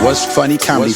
What's funny comedy?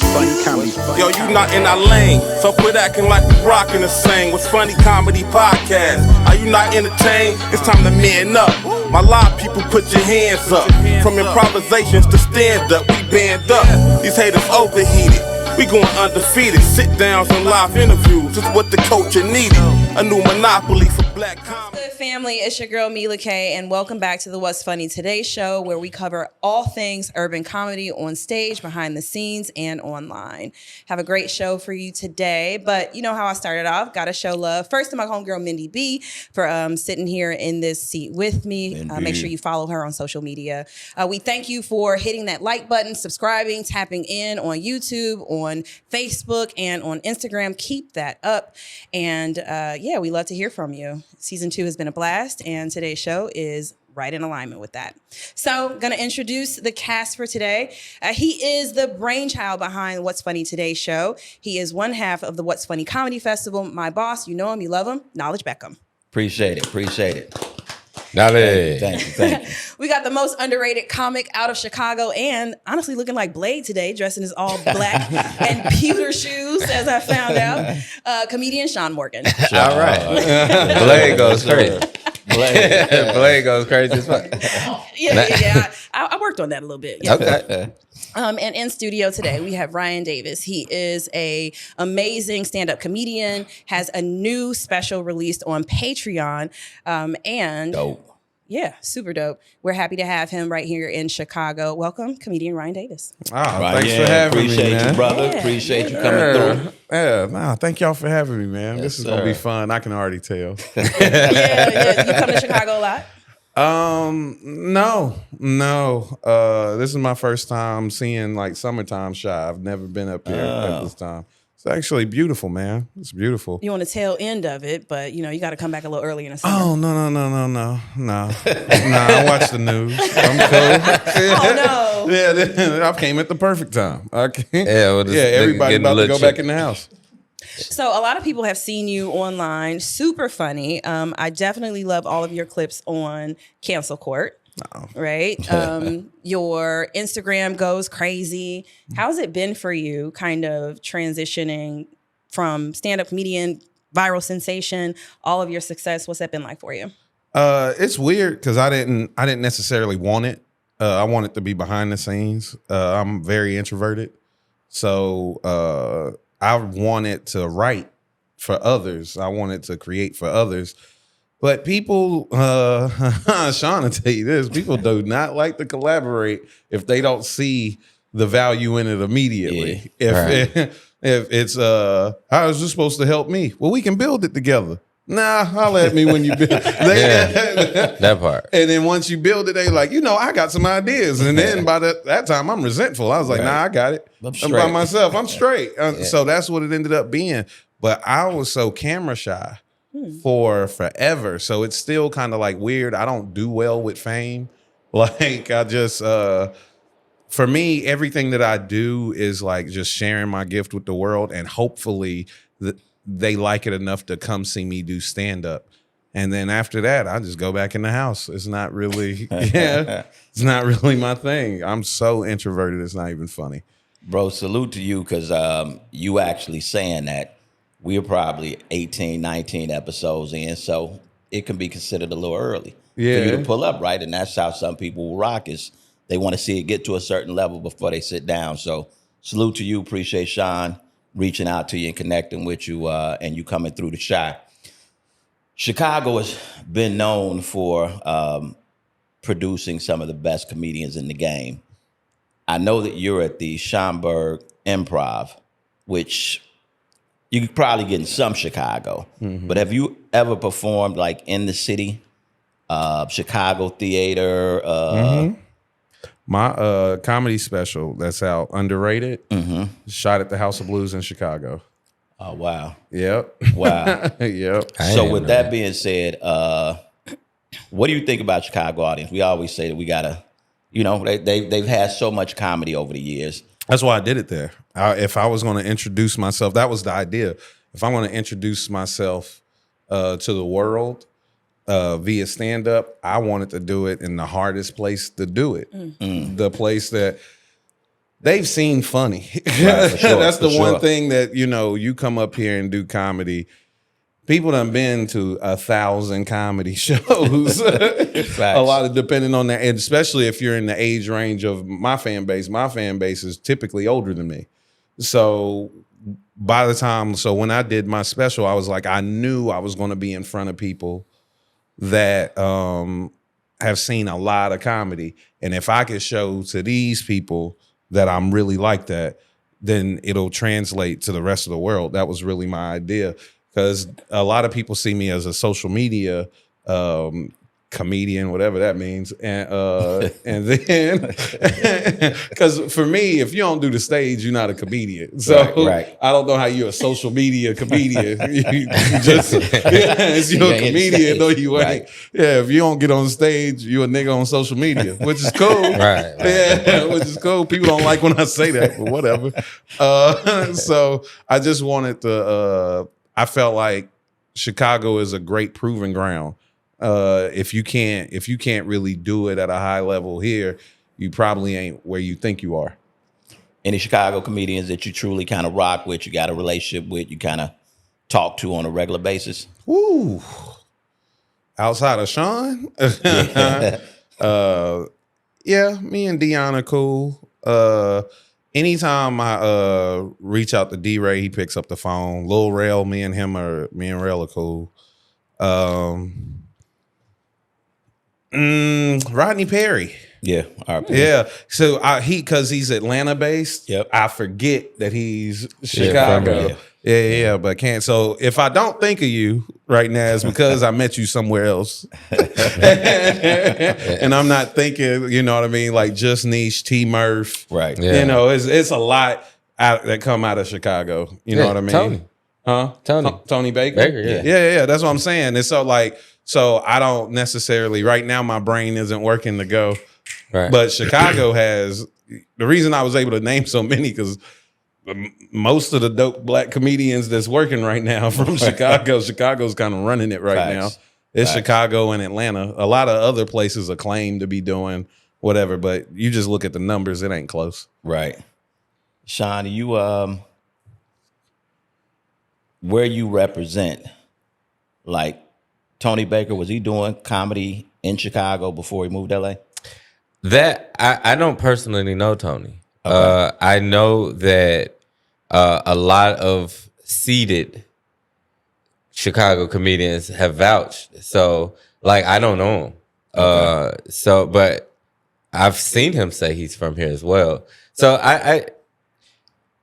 Yo, you not in our lane, so quit acting like we rockin' the same. What's funny comedy podcast? Are you not entertained? It's time to man up. My live people, put your hands up. From improvisations to stand up, we band up. These haters overheated. We going undefeated. Sit downs and live interviews is what the culture needed. A new monopoly for black comedy. Good family, it's your girl Mila K, and welcome back to the What's Funny Today show, where we cover all things urban comedy on stage, behind the scenes, and online. Have a great show for you today, but you know how I started off. Got to show love first to my homegirl Mindy B for sitting here in this seat with me. Make sure you follow her on social media. We thank you for hitting that like button, subscribing, tapping in on YouTube, on Facebook, and on Instagram. Keep that up, and yeah, we love to hear from you. Season 2 has been a blast, and today's show is right in alignment with that. So, gonna introduce the cast for today. He is the brainchild behind What's Funny Today show. He is one half of the What's Funny Comedy Festival. My boss, you know him, you love him, Knowledge Beckham. Appreciate it. Thank you. We got the most underrated comic out of Chicago, and honestly looking like Blade today, dressed in his all black and pewter shoes, as I found out. Comedian Sean Morgan. All right. Blade goes crazy. Blade goes crazy as fuck. Yeah. I worked on that a little bit. Yeah. Okay. And in studio today, we have Ryan Davis. He is a amazing stand-up comedian, has a new special released on Patreon, and Dope. Yeah, super dope. We're happy to have him right here in Chicago. Welcome, comedian Ryan Davis. Thanks for having me, Appreciate man. you, brother. Yeah. Appreciate you coming through. Thank y'all for having me, man. Yes, This is gonna be sir. fun. I can already tell. Yeah. You come to Chicago a lot? No. This is my first time seeing like summertime Shy. I've never been up here at this time. It's actually beautiful, man. It's beautiful. You on the tail end of it, but you know, you got to come back a little early in the summer. Oh, no. Nah, I watch the news. I'm cool. Oh, no. Yeah, I came at the perfect time. Yeah, Everybody about to go back in the house. So a lot of people have seen you online. Super funny. I definitely love all of your clips on Cancel Court. Right? Your Instagram goes crazy. How's it been for you kind of transitioning from stand-up comedian, viral sensation, all of your success? What's that been like for you? It's weird because I didn't necessarily want it. I wanted to be behind the scenes. I'm very introverted. So I wanted to write for others. I wanted to create for others. But people, Sean will tell you this, people do not like to collaborate if they don't see the value in it immediately. If it's, how is this supposed to help me? Well, we can build it together. Nah, holler at me when you build it. That part. And then once you build it, they like, I got some ideas. And then by that time, I'm resentful. I was like, nah, I got it. I'm by myself. I'm straight. So that's what it ended up being. But I was so camera shy for forever. So it's still kind of like weird. I don't do well with fame. Like I just, for me, everything that I do is like just sharing my gift with the world, and hopefully they like it enough to come see me do stand up. And then after that, I just go back in the house. It's not really, it's not really my thing. I'm so introverted. It's not even funny. Bro, salute to you because you actually saying that. We're probably 18, 19 episodes in, so it can be considered a little early for you to pull up, right? And that's how some people will rock, is they want to see it get to a certain level before they sit down. So salute to you. Appreciate Sean reaching out to you and connecting with you and you coming through the shot. Chicago has been known for producing some of the best comedians in the game. I know that you're at the Schaumburg Improv, which you could probably get in some Chicago, but have you ever performed like in the city, Chicago theater? My comedy special that's out, Underrated, shot at the House of Blues in Chicago. Oh, wow. Yep. Wow. Yep. So with that being said, what do you think about Chicago audience? We always say that we gotta, they've had so much comedy over the years. That's why I did it there. If I was going to introduce myself, that was the idea. If I'm going to introduce myself to the world via stand-up, I wanted to do it in the hardest place to do it. The place that they've seen funny. Right, for sure, That's the for one sure. thing that, you come up here and do comedy. People done been to 1,000 comedy shows. A lot of depending on that, and especially if you're in the age range of my fan base. My fan base is typically older than me. So when I did my special, I was like, I knew I was going to be in front of people that have seen a lot of comedy. And if I could show to these people that I'm really like that, then it'll translate to the rest of the world. That was really my idea. Because a lot of people see me as a social media comedian, whatever that means, and then because for me, if you don't do the stage, you're not a comedian. So right. I don't know how you're a social media comedian. you're a comedian, though you ain't. Right. Yeah, if you don't get on stage, you a nigga on social media, which is cool. Right. Yeah, which is cool. People don't like when I say that, but whatever. So I just wanted to. I felt like Chicago is a great proving ground. If you can't really do it at a high level here, you probably ain't where you think you are. Any Chicago comedians that you truly kind of rock with, you got a relationship with, you kind of talk to on a regular basis? Ooh. Outside of Sean? Yeah, me and Dion are cool. Anytime I reach out to D-Ray, he picks up the phone. Lil Rel, me and Rel are cool. Rodney Perry. Yeah. Yeah. So because he's Atlanta based, Yep. I forget that he's Chicago. Yeah, but can't. So if I don't think of you right now, it's because I met you somewhere else. And I'm not thinking, you know what I mean? Like Just Niche, T Murph. Right. Yeah. It's a lot that come out of Chicago. You know what I mean? Tony. Huh? Tony Baker? Yeah. That's what I'm saying. And so I don't necessarily, right now my brain isn't working to go. Right. But Chicago has, the reason I was able to name so many, because most of the dope black comedians that's working right now from Chicago, Chicago's kind of running it right now. It's Chicago and Atlanta. A lot of other places are claimed to be doing whatever, but you just look at the numbers, it ain't close. Right. Sean, you where you represent, like Tony Baker, was he doing comedy in Chicago before he moved to LA? That I don't personally know Tony. Okay. I know that a lot of seated Chicago comedians have vouched. So, like, I don't know him. Okay. But I've seen him say he's from here as well. So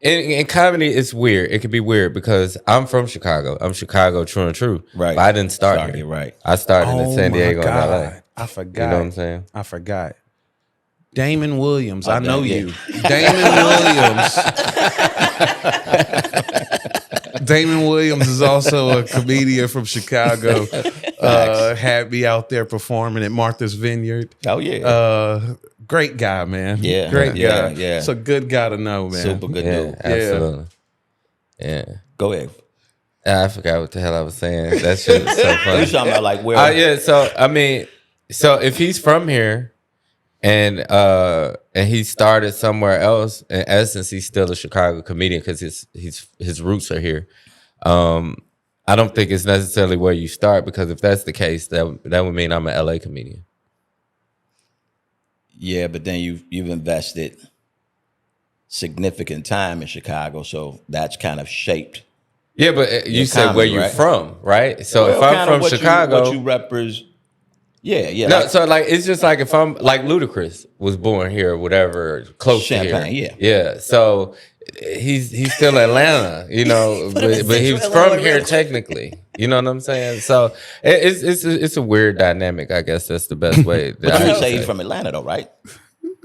in comedy, it's weird. It could be weird because I'm from Chicago. I'm Chicago true and true. Right. But I didn't start here. Right. I started in San Diego and LA. I forgot. You know what I'm saying? I forgot. Damon Williams. I know you. Yeah. Damon Williams. Damon Williams is also a comedian from Chicago. Had me out there performing at Martha's Vineyard. Oh, yeah. Great guy, man. Yeah. Great guy. Yeah. It's a good guy to know, man. Super good dude. Absolutely. Yeah. Go ahead. I forgot what the hell I was saying. That shit was so funny. You talking about like where? Yeah. So I mean, if he's from here, and he started somewhere else, in essence, he's still a Chicago comedian because his roots are here. I don't think it's necessarily where you start, because if that's the case, that would mean I'm an LA comedian. Yeah, but then you've invested significant time in Chicago, so that's kind of shaped. Yeah, but you said comedy, where you're right? from, right? So Well, if I'm from Chicago, what you represent. Yeah. No, so like it's just like if I'm like Ludacris was born here or whatever, close Champaign, to here. Yeah. So he's still Atlanta, you know, but he was from here technically. You know what I'm saying? So it's a weird dynamic. I guess that's the best way. But you say he's from Atlanta, though, right?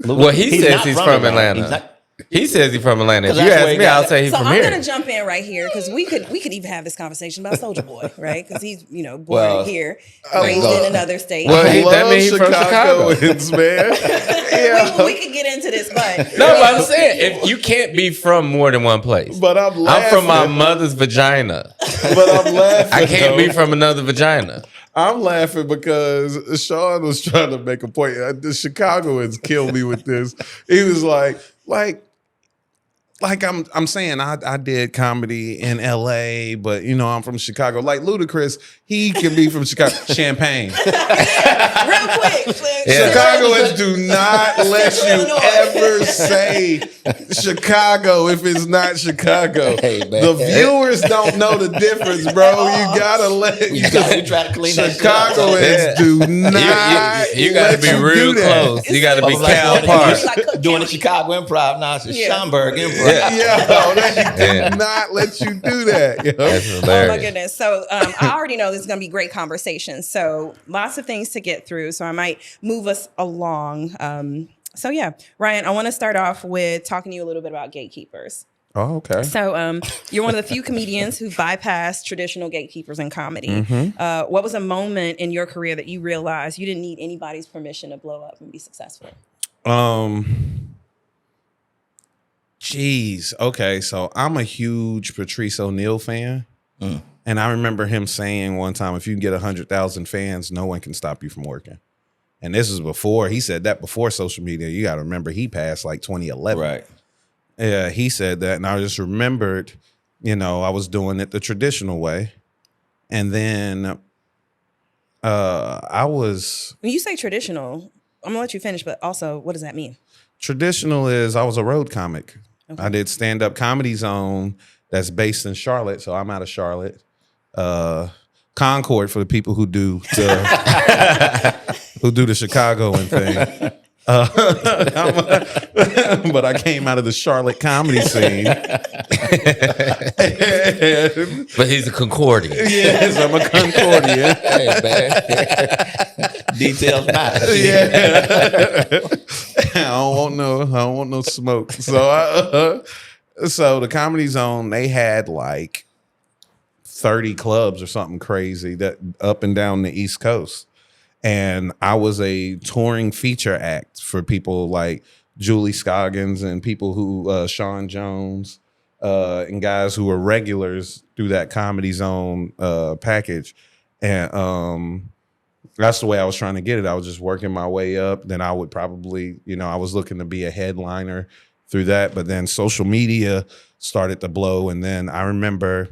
Well, he says not he's from Atlanta. He's not. He says he's from Atlanta. If you that's where ask he me, got I'll it. say he's So from I'm here. gonna jump in right here because we could even have this conversation about Soulja Boy, right? Because he's born here, raised in another state. Well, I that love means he's from Chicago. Chicagoans, man. we could get into this, but No, but I'm saying if you can't be from more than one place. But I'm laughing. I'm from my mother's vagina. But I'm laughing. I can't be though. from another vagina. I'm laughing because Sean was trying to make a point. The Chicagoans killed me with this. He was like, like I'm saying, I did comedy in LA, but you know, I'm from Chicago. Like Ludacris, he can be from Chicago. Champagne. Real quick. Chicagoans do not let you ever say Chicago if it's not Chicago. Hey, man. The viewers don't know the difference, bro. You gotta let We try to clean Chicagoans do not. You gotta be real close. You gotta be Cal Park. Doing the Chicago Improv now. It's Schaumburg Improv. They do not let you do that. Yo. That's Oh hilarious. my goodness. So I already know this is going to be great conversation. So lots of things to get through. So I might move us along. So yeah, Ryan, I want to start off with talking to you a little bit about gatekeepers. Oh, okay. So you're one of the few comedians who bypassed traditional gatekeepers in comedy. Mm-hmm. What was a moment in your career that you realized you didn't need anybody's permission to blow up and be successful? Geez. Okay. So I'm a huge Patrice O'Neal fan. And I remember him saying one time, if you can get 100,000 fans, no one can stop you from working. And this was before, he said that before social media. You got to remember, he passed like 2011. Right. Yeah, he said that. And I just remembered, you know, I was doing it the traditional way. And then I was... When you say traditional, I'm going to let you finish, but also, what does that mean? Traditional is I was a road comic. Okay. I did stand-up Comedy Zone that's based in Charlotte. So I'm out of Charlotte. Concord for the people who do the Chicagoan thing. But I came out of the Charlotte comedy scene. But he's a Concordian. Yes, I'm a Concordian. Hey, man. Details matter. Yeah. I don't want no smoke. So so the Comedy Zone, they had like 30 clubs or something crazy that up and down the East Coast. And I was a touring feature act for people like Julie Scoggins and people who, Sean Jones, and guys who were regulars through that Comedy Zone package. And that's the way I was trying to get it. I was just working my way up. Then I would probably, you know, I was looking to be a headliner through that. But then social media started to blow. And then I remember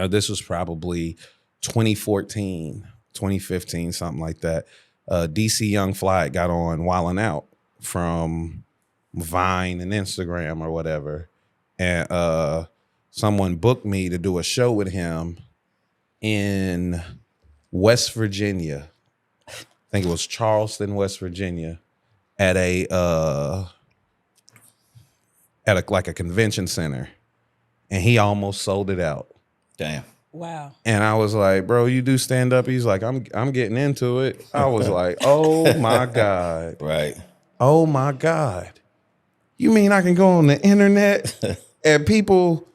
this was probably 2014. 2015, something like that. DC Young Fly got on Wildin' Out from Vine and Instagram or whatever. And someone booked me to do a show with him in West Virginia. I think it was Charleston, West Virginia, at a convention center. And he almost sold it out. Damn. Wow. And I was like, bro, you do stand up? He's like, I'm getting into it. I was like, oh my God. Right. Oh my God. You mean I can go on the internet and people,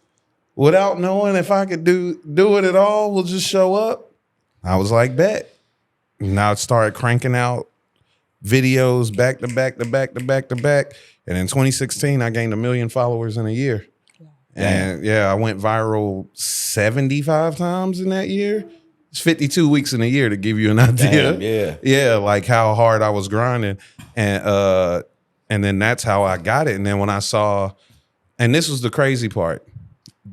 without knowing if I could do it at all, will just show up? I was like, bet. Now I started cranking out videos back to back to back to back to back. And in 2016, I gained 1 million followers in a year. And yeah, I went viral 75 times in that year. It's 52 weeks in a year to give you an idea. Damn, Yeah, like how hard I was grinding. And then that's how I got it. And then when I saw, and this was the crazy part,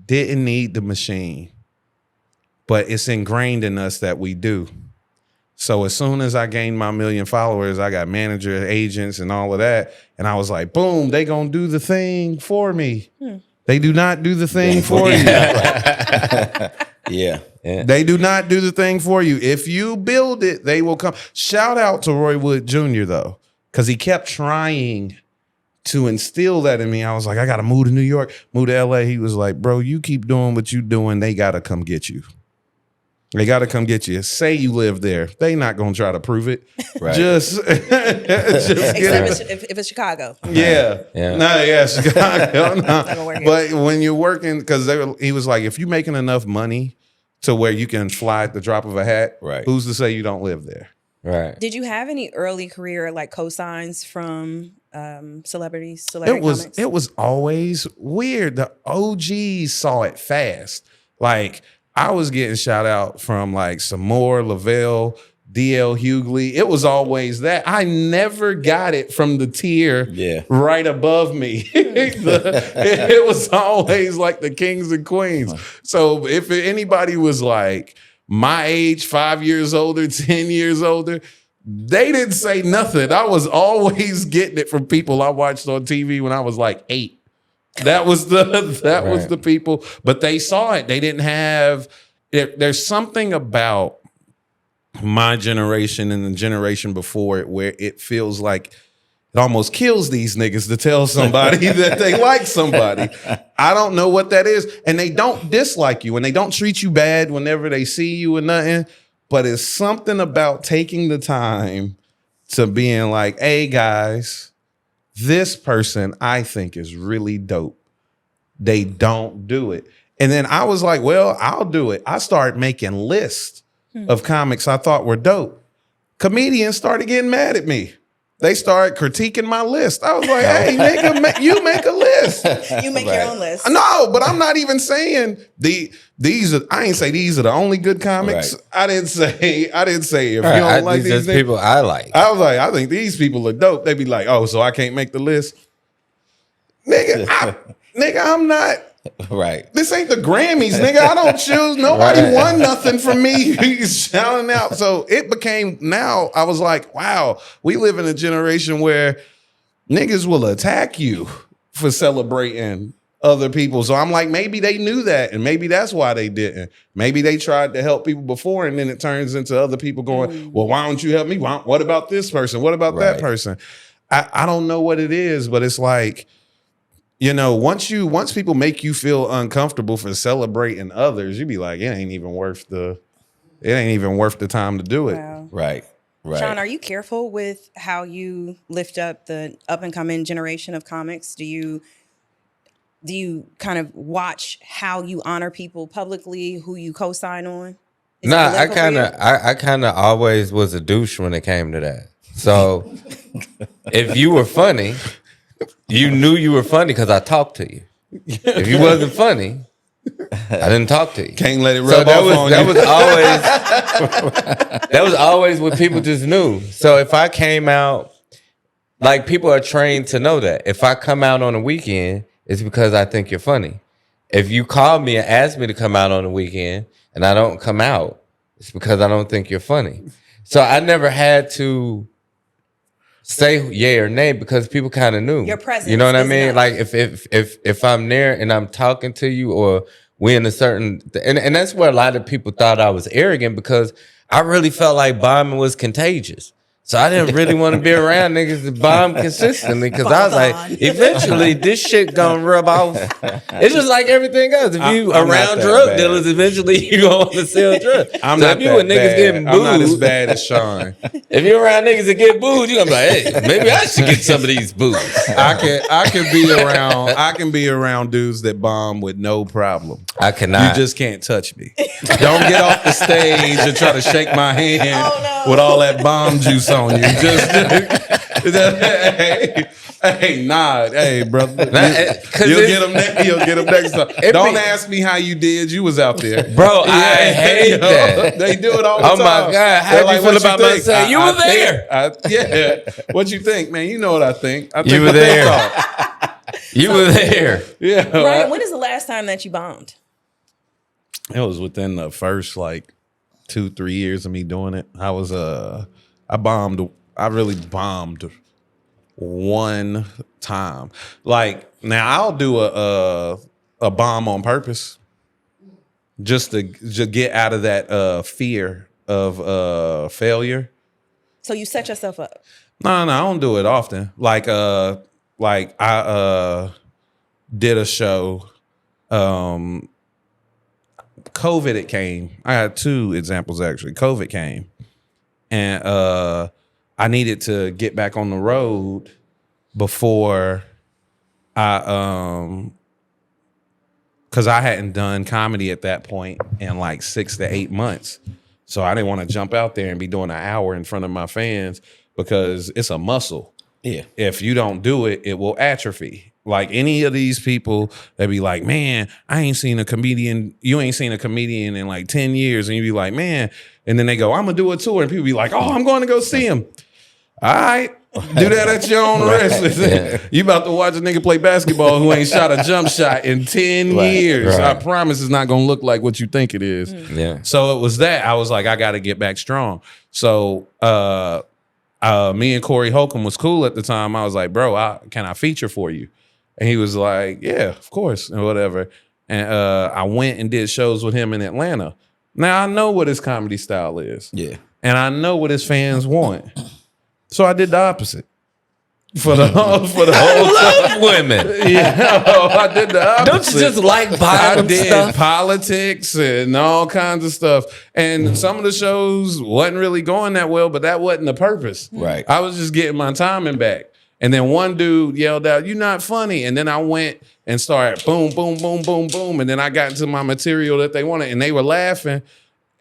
didn't need the machine, but it's ingrained in us that we do. So as soon as I gained my 1 million followers, I got managers, agents, and all of that. And I was like, boom, they gonna do the thing for me. They do not do the thing for you. Yeah. They do not do the thing for you. If you build it, they will come. Shout out to Roy Wood Jr., though, because he kept trying to instill that in me. I was like, I got to move to New York, move to LA. He was like, bro, you keep doing what you doing. They got to come get you. They got to come get you. Say you live there. They not going to try to prove it. Right. Just Except if it's Chicago. Yeah. Chicago. No. Work But when you're working, because he was like, if you're making enough money to where you can fly at the drop of a hat, right, who's to say you don't live there? Right. Did you have any early career like cosigns from celebrity comics? It was always weird. The OGs saw it fast. Like I was getting shout out from like Samore, Lavelle, D.L. Hughley. It was always that. I never got it from the tier right above me. It was always like the kings and queens. So if anybody was like my age, 5 years older, 10 years older, they didn't say nothing. I was always getting it from people I watched on TV when I was like 8. That was the people, but they saw it. They didn't have. There's something about my generation and the generation before it where it feels like it almost kills these niggas to tell somebody that they like somebody. I don't know what that is. And they don't dislike you and they don't treat you bad whenever they see you or nothing. But it's something about taking the time to being like, hey guys, this person I think is really dope. They don't do it. And then I was like, well, I'll do it. I started making lists of comics I thought were dope. Comedians started getting mad at me. They started critiquing my list. I was like, hey, nigga, you make a list. You make your own list. No, but I'm not even saying these are, I ain't say these are the only good comics. Right. I didn't say if you don't like these people I like. I was like, I think these people are dope. They'd be like, oh, so I can't make the list. Nigga, I'm not. Right. This ain't the Grammys, nigga. I don't choose. Nobody won nothing from me. He's shouting out. So it became, now I was like, wow, we live in a generation where niggas will attack you for celebrating other people. So I'm like, maybe they knew that and maybe that's why they didn't. Maybe they tried to help people before and then it turns into other people going, well, why don't you help me? What about this person? What about that person? I don't know what it is, but it's like, you know, once people make you feel uncomfortable for celebrating others, you be like, it ain't even worth the time to do it. Wow. Right. Sean, are you careful with how you lift up the up and coming generation of comics? Do you kind of watch how you honor people publicly, who you co-sign on? I kind of always was a douche when it came to that. So if you were funny, you knew you were funny because I talked to you. If you wasn't funny, I didn't talk to you. Can't let it rub off on you. That was always what people just knew. So if I came out, like people are trained to know that. If I come out on a weekend, it's because I think you're funny. If you call me and ask me to come out on the weekend and I don't come out, it's because I don't think you're funny. So I never had to say yay or nay because people kind of knew. Your presence. You know what I mean? Enough. Like if I'm there and I'm talking to you or we in a certain and that's where a lot of people thought I was arrogant because I really felt like bombing was contagious. So I didn't really want to be around niggas that bomb consistently because I was like, eventually this shit gonna rub off. It's just like everything else. If you around drug dealers, eventually you gonna want to sell drugs. I'm not as bad as Sean. If you're around niggas that get booed, you're gonna be like, hey, maybe I should get some of these booze. I can be around dudes that bomb with no problem. I cannot. You just can't touch me. Don't get off the stage and try to shake my hand with all that bomb juice on you. Hey, brother. You'll get them next time. Don't ask me how you did. You was out there. Bro, I hate that. They do it all the time. Oh my God. How do you feel about myself? You were there. What you think, man? You know what I think. I think you were there. You were there. Yeah. Ryan, when is the last time that you bombed? It was within the first 2-3 years of me doing it. I really bombed one time. Now I'll do a bomb on purpose just to get out of that fear of failure. So you set yourself up? No, I don't do it often. I did a show. COVID, it came. I had 2 examples actually. COVID came. And I needed to get back on the road before because I hadn't done comedy at that point in 6 to 8 months. So I didn't want to jump out there and be doing an hour in front of my fans because it's a muscle. Yeah. If you don't do it, it will atrophy. Like any of these people, they be like, man, I ain't seen a comedian. You ain't seen a comedian in like 10 years. And you be like, man. And then they go, I'm going to do a tour. And people be like, oh, I'm going to go see him. All right. Do that at your own risk. Yeah. You about to watch a nigga play basketball who ain't shot a jump shot in 10 years. Right. I promise it's not going to look like what you think it is. Yeah. So it was that. I was like, I got to get back strong. So me and Corey Holcomb was cool at the time. I was like, bro, can I feature for you? And he was like, yeah, of course, and whatever. And I went and did shows with him in Atlanta. Now, I know what his comedy style is. Yeah. And I know what his fans want. So I did the opposite. For the whole I love women. Yeah, I did the opposite. Don't you just like violent stuff? I did politics and all kinds of stuff. And some of the shows wasn't really going that well, but that wasn't the purpose. Right. I was just getting my timing back. And then one dude yelled out, "You're not funny." And then I went and started boom, boom, boom, boom, boom. And then I got into my material that they wanted and they were laughing.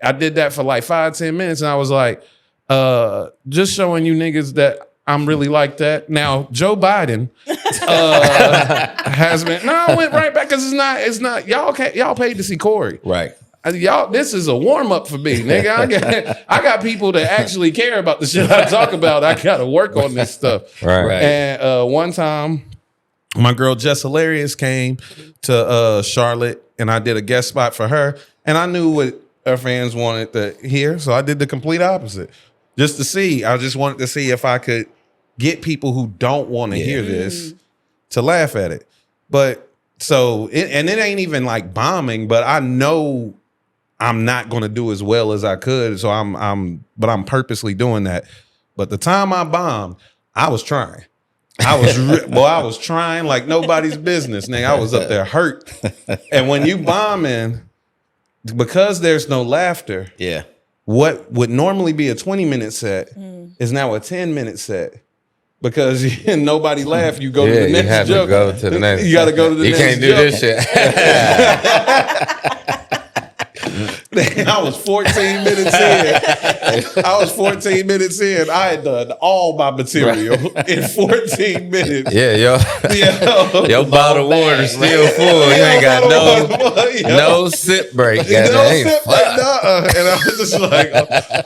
I did that for like 5-10 minutes. And I was like, just showing you niggas that I'm really like that. Now, Joe Biden has been, no, I went right back because it's not, y'all paid to see Corey. Right. Y'all, this is a warm up for me, nigga. I got people that actually care about the shit I talk about. I got to work on this stuff. Right. And one time, my girl Jess Hilarious came to Charlotte, and I did a guest spot for her, and I knew what her fans wanted to hear, so I did the complete opposite, just to see. I just wanted to see if I could get people who don't want to hear this to laugh at it. But so, it ain't even like bombing, but I know I'm not going to do as well as I could. So I'm purposely doing that. But the time I bombed, I was trying. I was trying like nobody's business, nigga. I was up there hurt. And when you bombing, because there's no laughter, what would normally be a 20-minute set is now a 10-minute set. Because nobody laughed, you go to the next joke. You have to go to the next. You got to go to the next joke. You can't do this shit. I was 14 minutes in. I had done all my material in 14 minutes. Yeah, your bottle of water still full. You ain't got no sip break. No sip break. And I was just like,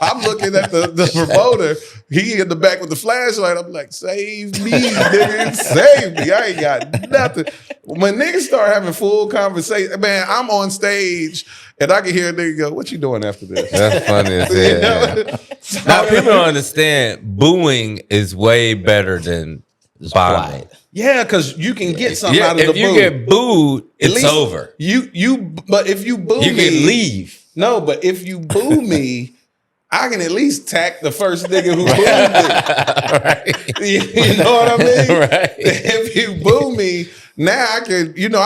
I'm looking at the promoter. He in the back with the flashlight. I'm like, save me, nigga. Save me. I ain't got nothing. When niggas start having full conversation, man, I'm on stage and I can hear a nigga go, what you doing after this? That's funny as hell. Now, people don't understand booing is way better than bombing. Yeah, because you can get something out of the boo. If you get booed, it's over. But if you boo me, you can leave. No, but if you boo me, I can at least tack the first nigga who booed me. Right. You know what I mean? Right. If you boo me, now I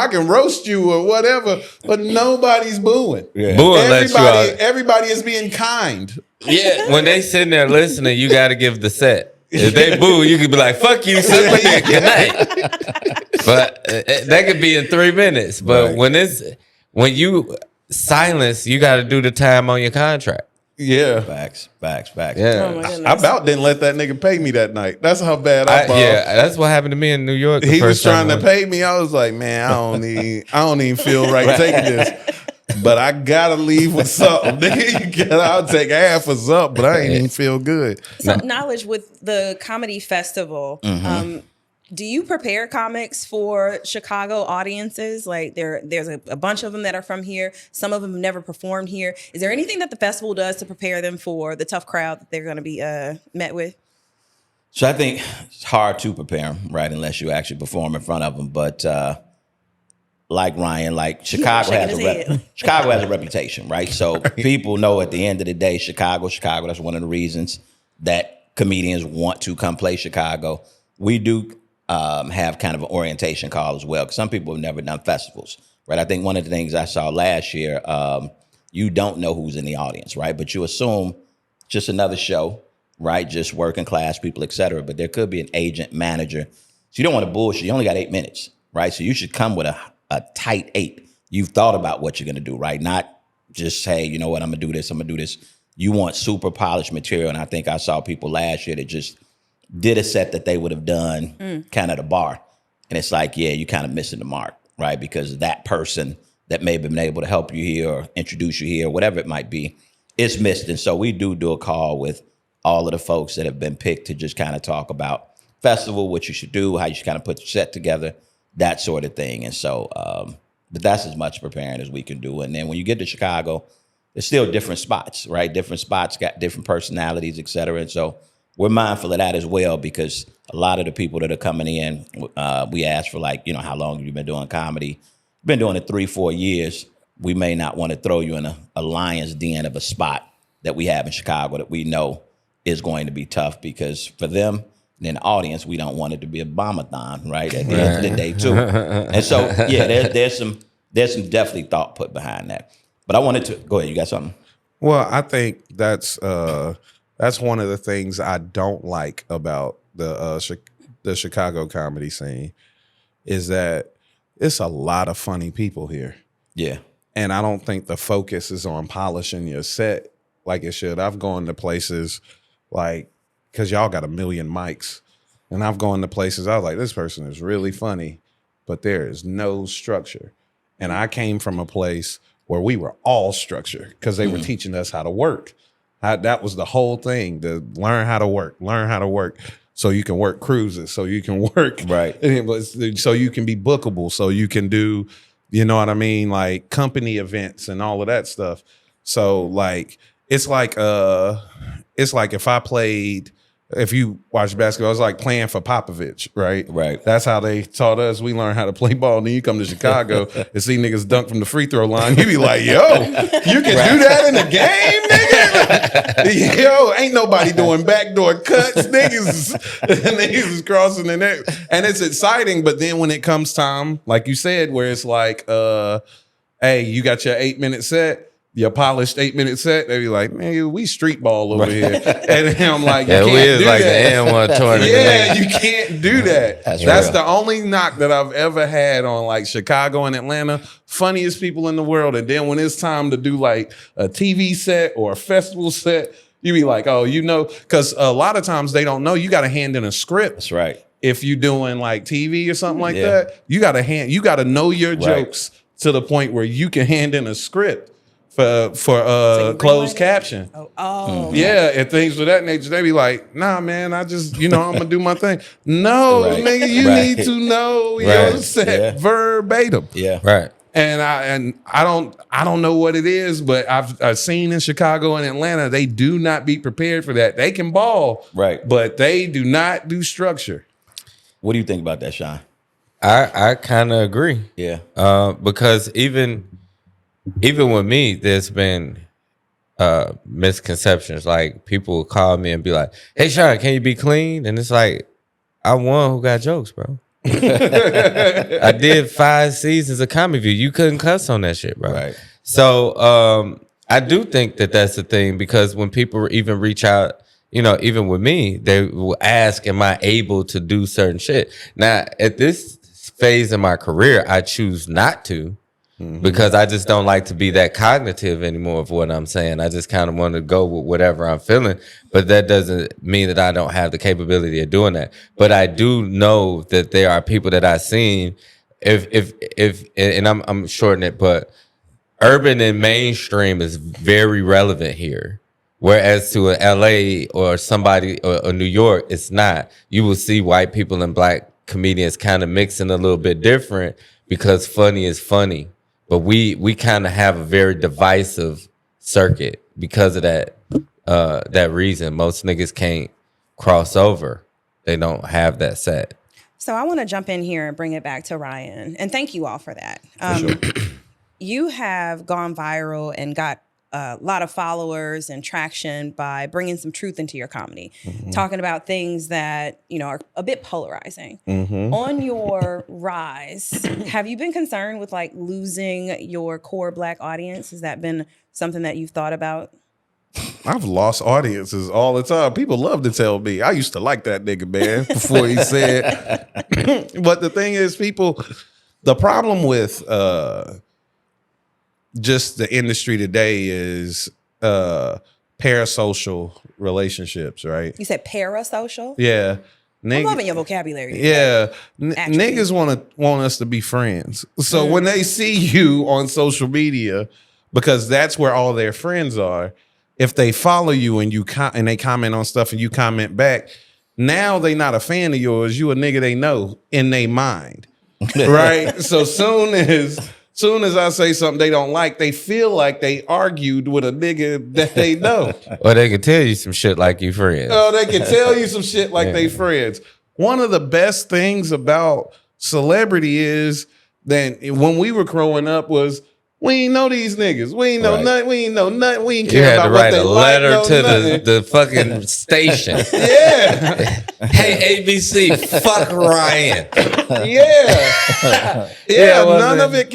can roast you or whatever, but nobody's booing. Yeah. Booing lets you out. Everybody is being kind. Yeah, when they sitting there listening, you got to give the set. If they boo, you could be like, fuck you, good night. But that could be in 3 minutes. But when you silence, you got to do the time on your contract. Yeah. Facts. Yeah. Oh I about didn't let that nigga pay me that night. That's how bad I bombed. Yeah, that's what happened to me in New York. He was trying to pay me. I was like, man, I don't even feel right taking this. But I gotta leave with something. I'll take half of something, but I ain't even feel good. So, Knowledge, with the comedy festival, do you prepare comics for Chicago audiences? Like there's a bunch of them that are from here. Some of them have never performed here. Is there anything that the festival does to prepare them for the tough crowd that they're going to be met with? So I think it's hard to prepare them, right, unless you actually perform in front of them. But like Ryan, like Chicago has a reputation, right? So people know at the end of the day, Chicago. That's one of the reasons that comedians want to come play Chicago. We do have kind of an orientation call as well, because some people have never done festivals, right? I think one of the things I saw last year, you don't know who's in the audience, right? But you assume just another show, right? Just working class people, et cetera. But there could be an agent, manager. So you don't want to bullshit. You only got 8 minutes, right? So you should come with a tight 8. You've thought about what you're going to do, right? Not just say, you know what, I'm going to do this. You want super polished material. And I think I saw people last year that just did a set that they would have done kind of the bar. And it's like, yeah, you kind of missing the mark, right? Because that person that may have been able to help you here or introduce you here, whatever it might be, it's missed. And so we do a call with all of the folks that have been picked to just kind of talk about festival, what you should do, how you should kind of put your set together, that sort of thing. And so, but that's as much preparing as we can do. And then when you get to Chicago, there's still different spots, right? Different spots got different personalities, et cetera. And so we're mindful of that as well, because a lot of the people that are coming in, we ask for like, how long have you been doing comedy? Been doing it 3-4 years. We may not want to throw you in a lion's den of a spot that we have in Chicago that we know is going to be tough, because for them and in the audience, we don't want it to be a bombathon, right? At the end of the day too. And so, yeah, there's some definitely thought put behind that. But I wanted to go ahead. You got something? Well, I think that's one of the things I don't like about the Chicago comedy scene is that it's a lot of funny people here. Yeah. And I don't think the focus is on polishing your set like it should. I've gone to places like, because y'all got 1 million mics, and I've gone to places I was like, this person is really funny, but there is no structure. And I came from a place where we were all structure because they were teaching us how to work. That was the whole thing, to learn how to work so you can work cruises, so you can work, right? So you can be bookable, so you can do, you know what I mean, like company events and all of that stuff. So like, it's like if you watch basketball, it's like playing for Popovich, right? Right. That's how they taught us. We learned how to play ball. And then you come to Chicago and see niggas dunk from the free throw line. You be like, yo, you can do that in the game, nigga? Yo, ain't nobody doing backdoor cuts. Niggas is crossing the net. And it's exciting. But then when it comes time, like you said, where it's like, hey, you got your 8-minute set, your polished 8-minute set, they be like, man, we street ball over here. And then I'm like, you can't do like that. The N1 tournament. Yeah, you can't do that. That's the only knock that I've ever had on like Chicago and Atlanta. Funniest people in the world. And then when it's time to do like a TV set or a festival set, you be like, oh, because a lot of times they don't know. You got to hand in a script. That's right. If you doing like TV or something like that, you got to know your jokes to the point where you can hand in a script for closed caption. Yeah, and things of that nature. They be like, nah, man, I just, I'm gonna do my thing. No, nigga, you need to know your set verbatim. Yeah. Right. And I don't know what it is, but I've seen in Chicago and Atlanta, they do not be prepared for that. They can ball, right, but they do not do structure. What do you think about that, Sean? I kind of agree. Yeah. Because even with me, there's been misconceptions. Like people will call me and be like, "Hey, Sean, can you be clean?" And it's like, I'm one who got jokes, bro. I did 5 seasons of Comedy View. You couldn't cuss on that shit, bro. Right. So I do think that that's the thing, because when people even reach out, even with me, they will ask, "Am I able to do certain shit?" Now, at this phase in my career, I choose not to. Because I just don't like to be that cognitive anymore of what I'm saying. I just kind of want to go with whatever I'm feeling. But that doesn't mean that I don't have the capability of doing that. But I do know that there are people that I've seen. And I'm shorting it, but urban and mainstream is very relevant here. Whereas to an LA or somebody or New York, it's not. You will see white people and black comedians kind of mixing a little bit different, because funny is funny. But we kind of have a very divisive circuit because of that reason. Most niggas can't cross over. They don't have that set. So I want to jump in here and bring it back to Ryan. And thank you all for that. You have gone viral and got a lot of followers and traction by bringing some truth into your comedy, talking about things that, are a bit polarizing. On your rise, have you been concerned with like losing your core Black audience? Has that been something that you've thought about? I've lost audiences all the time. People love to tell me, I used to like that nigga, man, before he said. But the thing is, the problem with just the industry today is parasocial relationships, right? You said parasocial? Yeah. I'm loving your vocabulary. Yeah, niggas want us to be friends. So when they see you on social media, because that's where all their friends are, if they follow you and and they comment on stuff and you comment back, now they not a fan of yours. You a nigga they know in their mind, right? So soon as I say something they don't like, they feel like they argued with a nigga that they know. Or they can tell you some shit like you friends. Oh, they can tell you some shit like they friends. One of the best things about celebrity is that when we were growing up was we ain't know these niggas. We ain't know nothing. We ain't know nothing. We ain't care about what they like. You had to write a letter to the fucking station. Yeah. Hey, ABC, fuck Ryan. Yeah. Yeah, none of it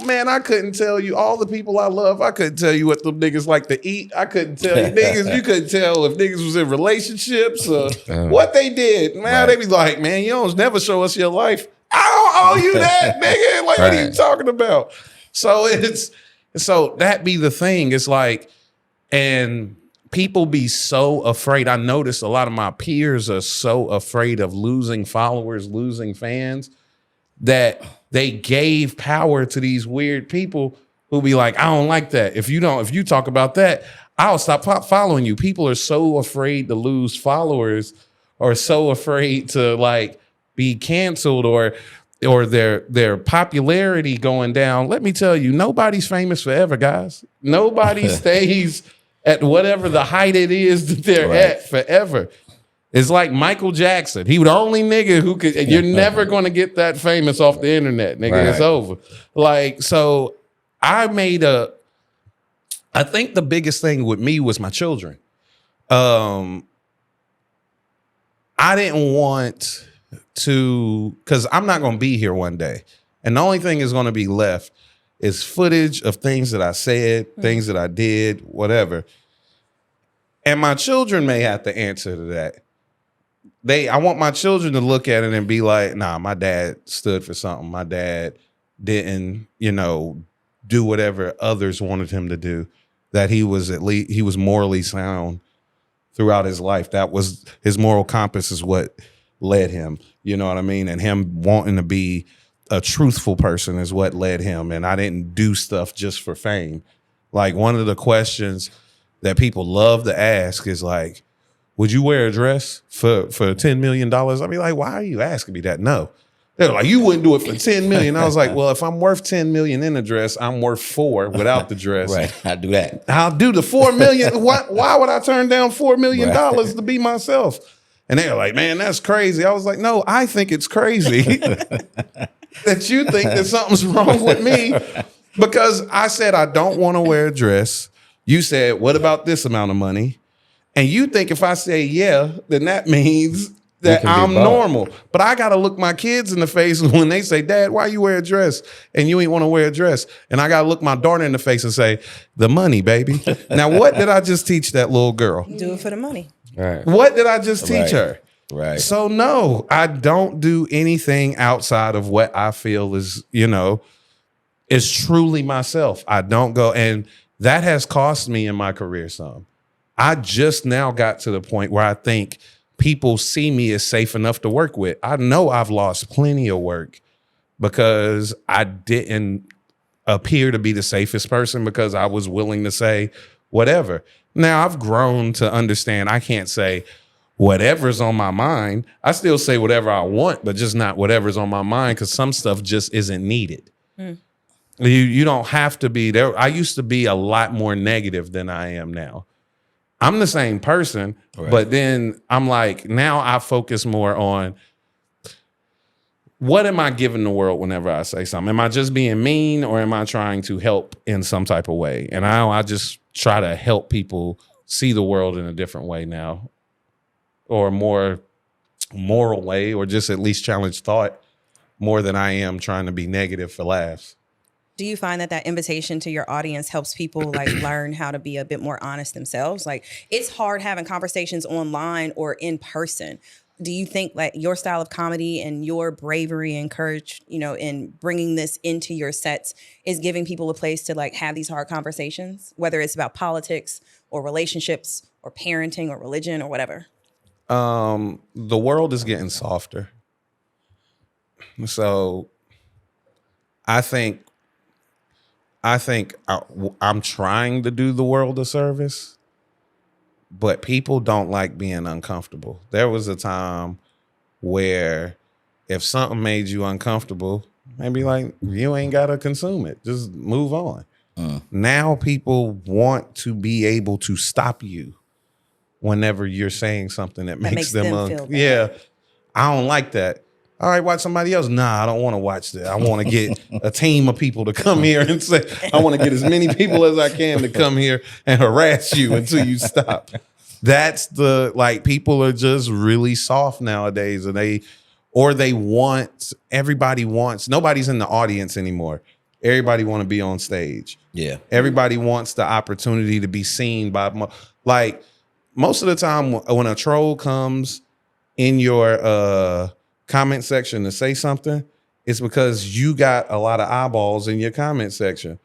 man, I couldn't tell you all the people I love. I couldn't tell you what them niggas like to eat. I couldn't tell you niggas. You couldn't tell if niggas was in relationships or what they did. Man, they be like, man, you don't never show us your life. I don't owe you that, nigga. Like, what are you talking about? So so that be the thing. It's like, and people be so afraid. I noticed a lot of my peers are so afraid of losing followers, losing fans, that they gave power to these weird people who be like, I don't like that. If you talk about that, I'll stop following you. People are so afraid to lose followers, or so afraid to like be canceled, or their popularity going down. Let me tell you, nobody's famous forever, guys. Nobody stays at whatever the height it is that they're at forever. It's like Michael Jackson. He was the only nigga who could, you're never going to get that famous off the internet, nigga. Right. It's over. Like, so I think the biggest thing with me was my children. I didn't want to, because I'm not going to be here one day. And the only thing is going to be left is footage of things that I said, things that I did, whatever. And my children may have to answer to that. I want my children to look at it and be like, nah, my dad stood for something. My dad didn't, do whatever others wanted him to do. That he was morally sound throughout his life. That was his moral compass is what led him. You know what I mean? And him wanting to be a truthful person is what led him. And I didn't do stuff just for fame. Like, one of the questions that people love to ask is like, would you wear a dress for $10 million? I'd be like, why are you asking me that? No. They're like, you wouldn't do it for $10 million. I was like, well, if I'm worth $10 million in a dress, I'm worth $4 without the dress. Right. I'll do that. I'll do the $4 million. Why would I turn down $4 million to be myself? And they're like, man, that's crazy. I was like, no, I think it's crazy that you think that something's wrong with me, because I said I don't want to wear a dress. You said, what about this amount of money? And you think if I say yeah, then that means that I'm normal. But I got to look my kids in the face when they say, Dad, why you wear a dress? And you ain't want to wear a dress. And I got to look my daughter in the face and say, the money, baby. Now, what did I just teach that little girl? Do it for the money. Right. What did I just teach her? Right. So no, I don't do anything outside of what I feel is, is truly myself. I don't go, and that has cost me in my career some. I just now got to the point where I think people see me as safe enough to work with. I know I've lost plenty of work because I didn't appear to be the safest person, because I was willing to say whatever. Now I've grown to understand I can't say whatever's on my mind. I still say whatever I want, but just not whatever's on my mind, because some stuff just isn't needed. You don't have to be there. I used to be a lot more negative than I am now. I'm the same person, but then I'm like, now I focus more on what am I giving the world whenever I say something? Am I just being mean, or am I trying to help in some type of way? And I just try to help people see the world in a different way now, or a more moral way, or just at least challenge thought more than I am trying to be negative for laughs. Do you find that invitation to your audience helps people like learn how to be a bit more honest themselves? Like, it's hard having conversations online or in person. Do you think like your style of comedy and your bravery and courage, in bringing this into your sets is giving people a place to like have these hard conversations, whether it's about politics or relationships or parenting or religion or whatever? The world is getting softer. So I think I'm trying to do the world a service, but people don't like being uncomfortable. There was a time where if something made you uncomfortable, maybe like you ain't got to consume it. Just move on. Now people want to be able to stop you whenever you're saying something that makes them feel bad. Yeah, I don't like that. All right, watch somebody else. Nah, I don't want to watch that. I want to get a team of people to come here and say, I want to get as many people as I can to come here and harass you until you stop. That's people are just really soft nowadays, and everybody wants, nobody's in the audience anymore. Everybody want to be on stage. Yeah. Everybody wants the opportunity to be seen by, most of the time when a troll comes in your comment section to say something, it's because you got a lot of eyeballs in your comment section.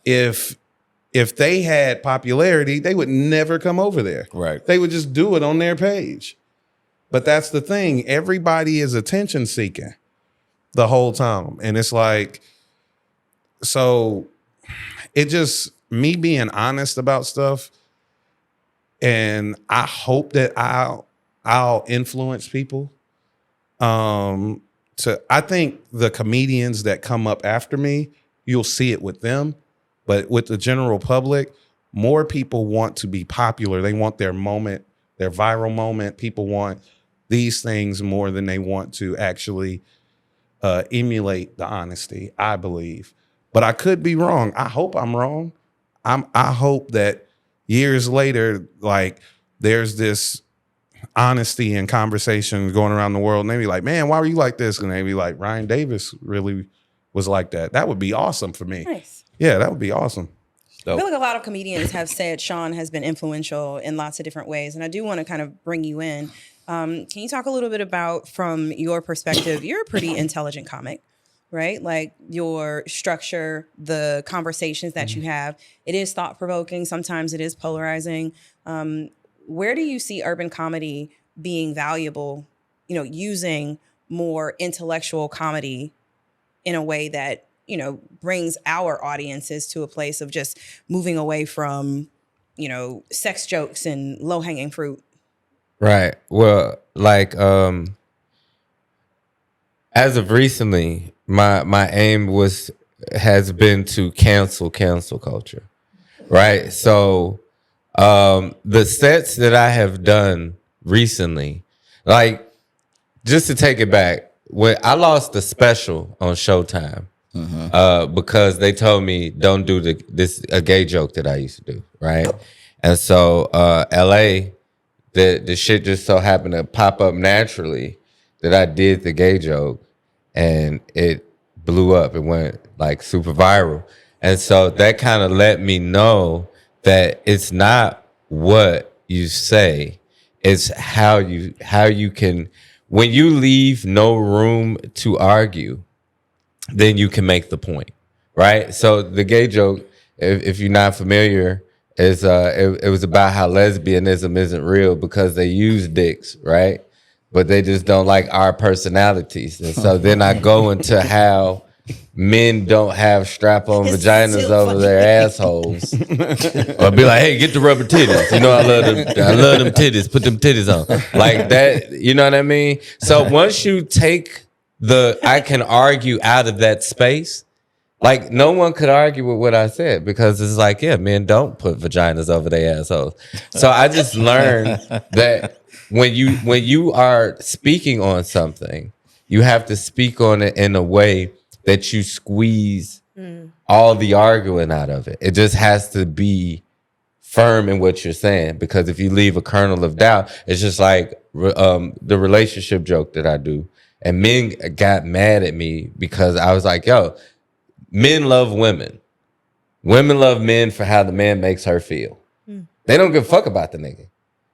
If they had popularity, they would never come over there. Right. They would just do it on their page. But that's the thing. Everybody is attention seeking the whole time. And it's like, so it just, me being honest about stuff, and I hope that I'll influence people. I think the comedians that come up after me, you'll see it with them, but with the general public, more people want to be popular. They want their moment, their viral moment. People want these things more than they want to actually emulate the honesty, I believe. But I could be wrong. I hope I'm wrong. I hope that years later, there's this honesty and conversation going around the world, and they be like, man, why were you like this? And they be like, Ryan Davis really was like that. That would be awesome for me. Nice. Yeah, that would be awesome. I feel like a lot of comedians have said Sean has been influential in lots of different ways, and I do want to kind of bring you in. Can you talk a little bit about, from your perspective, you're a pretty intelligent comic, right? Like your structure, the conversations that you have, it is thought-provoking. Sometimes it is polarizing. Where do you see urban comedy being valuable, using more intellectual comedy in a way that, brings our audiences to a place of just moving away from, sex jokes and low-hanging fruit? Right. Well, as of recently, my aim has been to cancel culture. Right. So the sets that I have done recently, just to take it back, when I lost the special on Showtime, because they told me don't do a gay joke that I used to do, right? And so LA, the shit just so happened to pop up naturally that I did the gay joke, and it blew up. It went super viral, and so that kind of let me know that it's not what you say, it's how you can, when you leave no room to argue, then you can make the point, right? So the gay joke, if you're not familiar, is it was about how lesbianism isn't real because they use dicks, right? But they just don't like our personalities. And so then I go into how men don't have strap-on vaginas over their assholes. Or be like, hey, get the rubber titties. I love them titties. Put them titties on. Like that, you know what I mean? So once you take I can argue out of that space, no one could argue with what I said, because it's men don't put vaginas over their assholes. So I just learned that when you are speaking on something, you have to speak on it in a way that you squeeze all the arguing out of it. It just has to be firm in what you're saying, because if you leave a kernel of doubt, it's just like the relationship joke that I do. And men got mad at me because I was like, yo, men love women. Women love men for how the man makes her feel. They don't give a fuck about the nigga.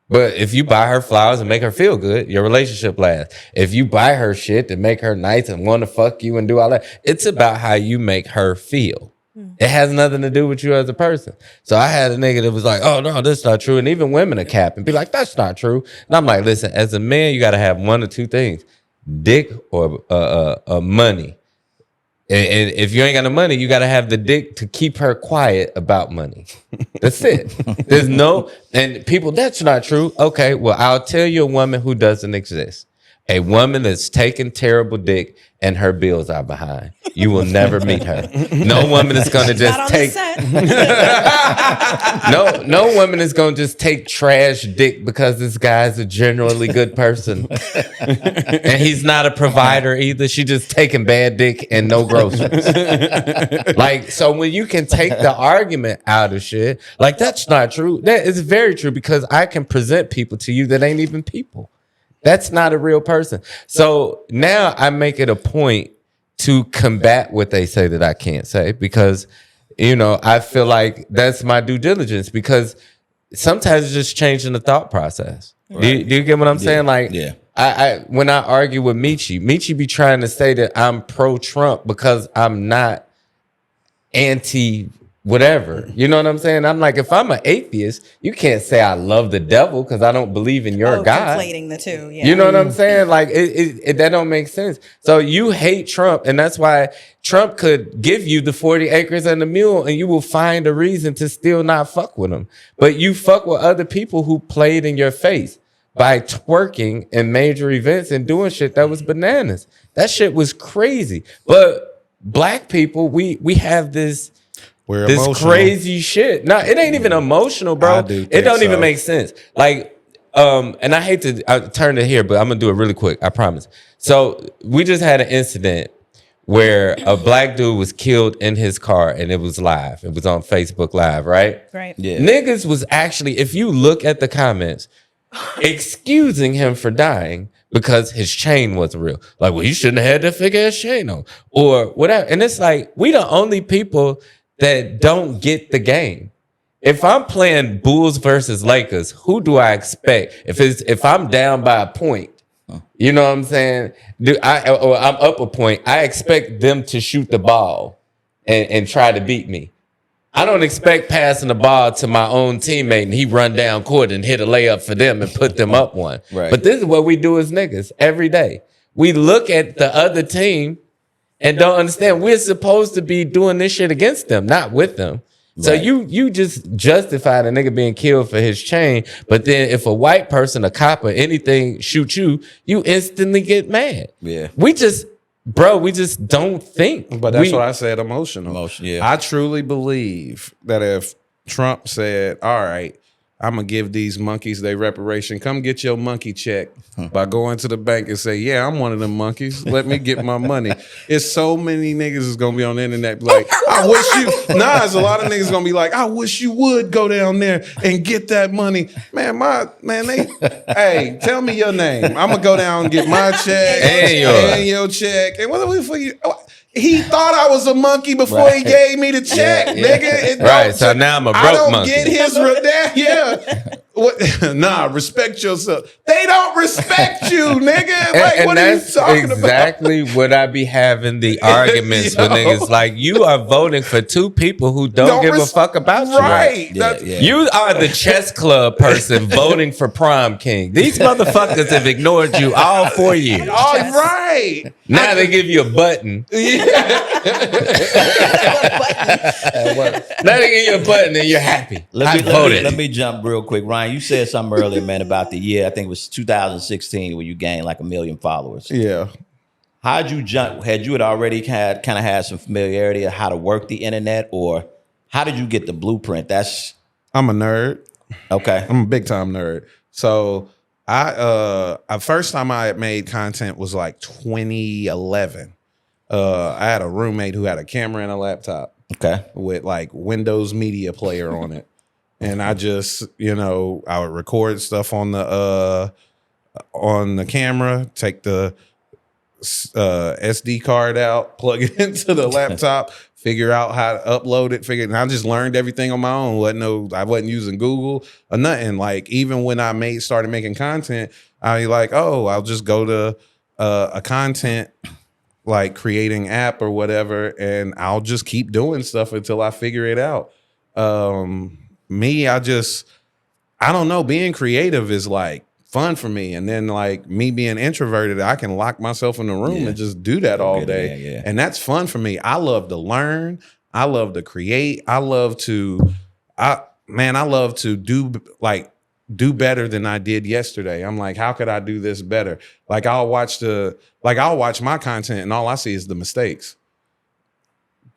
But if you buy her flowers and make her feel good, your relationship lasts. If you buy her shit to make her nice and want to fuck you and do all that, it's about how you make her feel. It has nothing to do with you as a person. So I had a nigga that was like, oh, no, that's not true. And even women are cap and be like, that's not true. And I'm like, listen, as a man, you got to have one or two things, dick or money. And if you ain't got no money, you got to have the dick to keep her quiet about money. That's it. There's no, and people, that's not true. Okay, well, I'll tell you a woman who doesn't exist. A woman that's taking terrible dick and her bills are behind. You will never meet her. No woman is going to just take. No woman is going to just take trash dick because this guy's a generally good person, and he's not a provider either. She just taking bad dick and no groceries. Like, so when you can take the argument out of shit, like that's not true. That is very true because I can present people to you that ain't even people. That's not a real person. So now I make it a point to combat what they say that I can't say because, you know, I feel like that's my due diligence because sometimes it's just changing the thought process. Right. Do you get what I'm saying? Like, I when I argue with Michi be trying to say that I'm pro-Trump because I'm not anti whatever. You know what I'm saying? I'm like, if I'm an atheist, you can't say I love the devil because I don't believe in your God. Conflating the two. Yeah. You know what I'm saying? Like, it that don't make sense. So you hate Trump, and that's why Trump could give you the 40 acres and the mule, and you will find a reason to still not fuck with him. But you fuck with other people who played in your face by twerking in major events and doing shit that was bananas. That shit was crazy. But black people, we have this crazy shit. No, it ain't even emotional, bro. It don't even make sense. Like, and I hate to turn it here, but I'm gonna do it really quick. I promise. So we just had an incident where a black dude was killed in his car, and it was live. It was on Facebook Live, right? Right. Yeah. Niggas was actually, if you look at the comments, excusing him for dying because his chain wasn't real. Like, well, he shouldn't have had that fake ass chain on, or whatever. And it's like, we the only people that don't get the game. If I'm playing Bulls versus Lakers, who do I expect? If I'm down by a point, you know what I'm saying? Or I'm up a point, I expect them to shoot the ball and try to beat me. I don't expect passing the ball to my own teammate and he run down court and hit a layup for them and put them up one. Right. But this is what we do as niggas every day. We look at the other team and don't understand we're supposed to be doing this shit against them, not with them. So you just justified a nigga being killed for his chain, but then if a white person, a cop or anything shoot you, you instantly get mad. Yeah. We just don't think. But that's what I said, emotional. Yeah. I truly believe that if Trump said, all right, I'm going to give these monkeys their reparation. Come get your monkey check by going to the bank and say, yeah, I'm one of them monkeys. Let me get my money. It's so many niggas is going to be on the internet like, I wish you, it's a lot of niggas going to be like, I wish you would go down there and get that money. Hey, tell me your name. I'm going to go down and get my check and your check. And what for you? He thought I was a monkey before he gave me the check, nigga. So now I'm a broke monkey. I don't get his, respect yourself. They don't respect you, nigga. Like, what are you talking about? Exactly what I be having the arguments with niggas. Like, you are voting for two people who don't give a fuck about you. Right. You are the chess club person voting for prom king. These motherfuckers have ignored you all 4 years. All right. Now they give you a button. Now they give you a button and you're happy. Let me jump real quick. Ryan, you said something earlier, man, about the year. I think it was 2016 when you gained like 1 million followers. Yeah. How'd you jump? Had you already kind of had some familiarity of how to work the internet, or how did you get the blueprint? I'm a nerd. Okay. I'm a big time nerd. So first time I had made content was like 2011. I had a roommate who had a camera and a laptop. Okay. With like Windows Media Player on it. And I just, I would record stuff on the camera, take the SD card out, plug it into the laptop, figure out how to upload it, and I just learned everything on my own. I wasn't using Google or nothing. Like, even when I started making content, I like, I'll just go to a content like creating app or whatever, and I'll just keep doing stuff until I figure it out. Me, I don't know. Being creative is like fun for me. And then like me being introverted, I can lock myself in the room and just do that all day. And that's fun for me. I love to learn. I love to create. I love to do better than I did yesterday. I'm like, how could I do this better? Like I'll watch my content and all I see is the mistakes.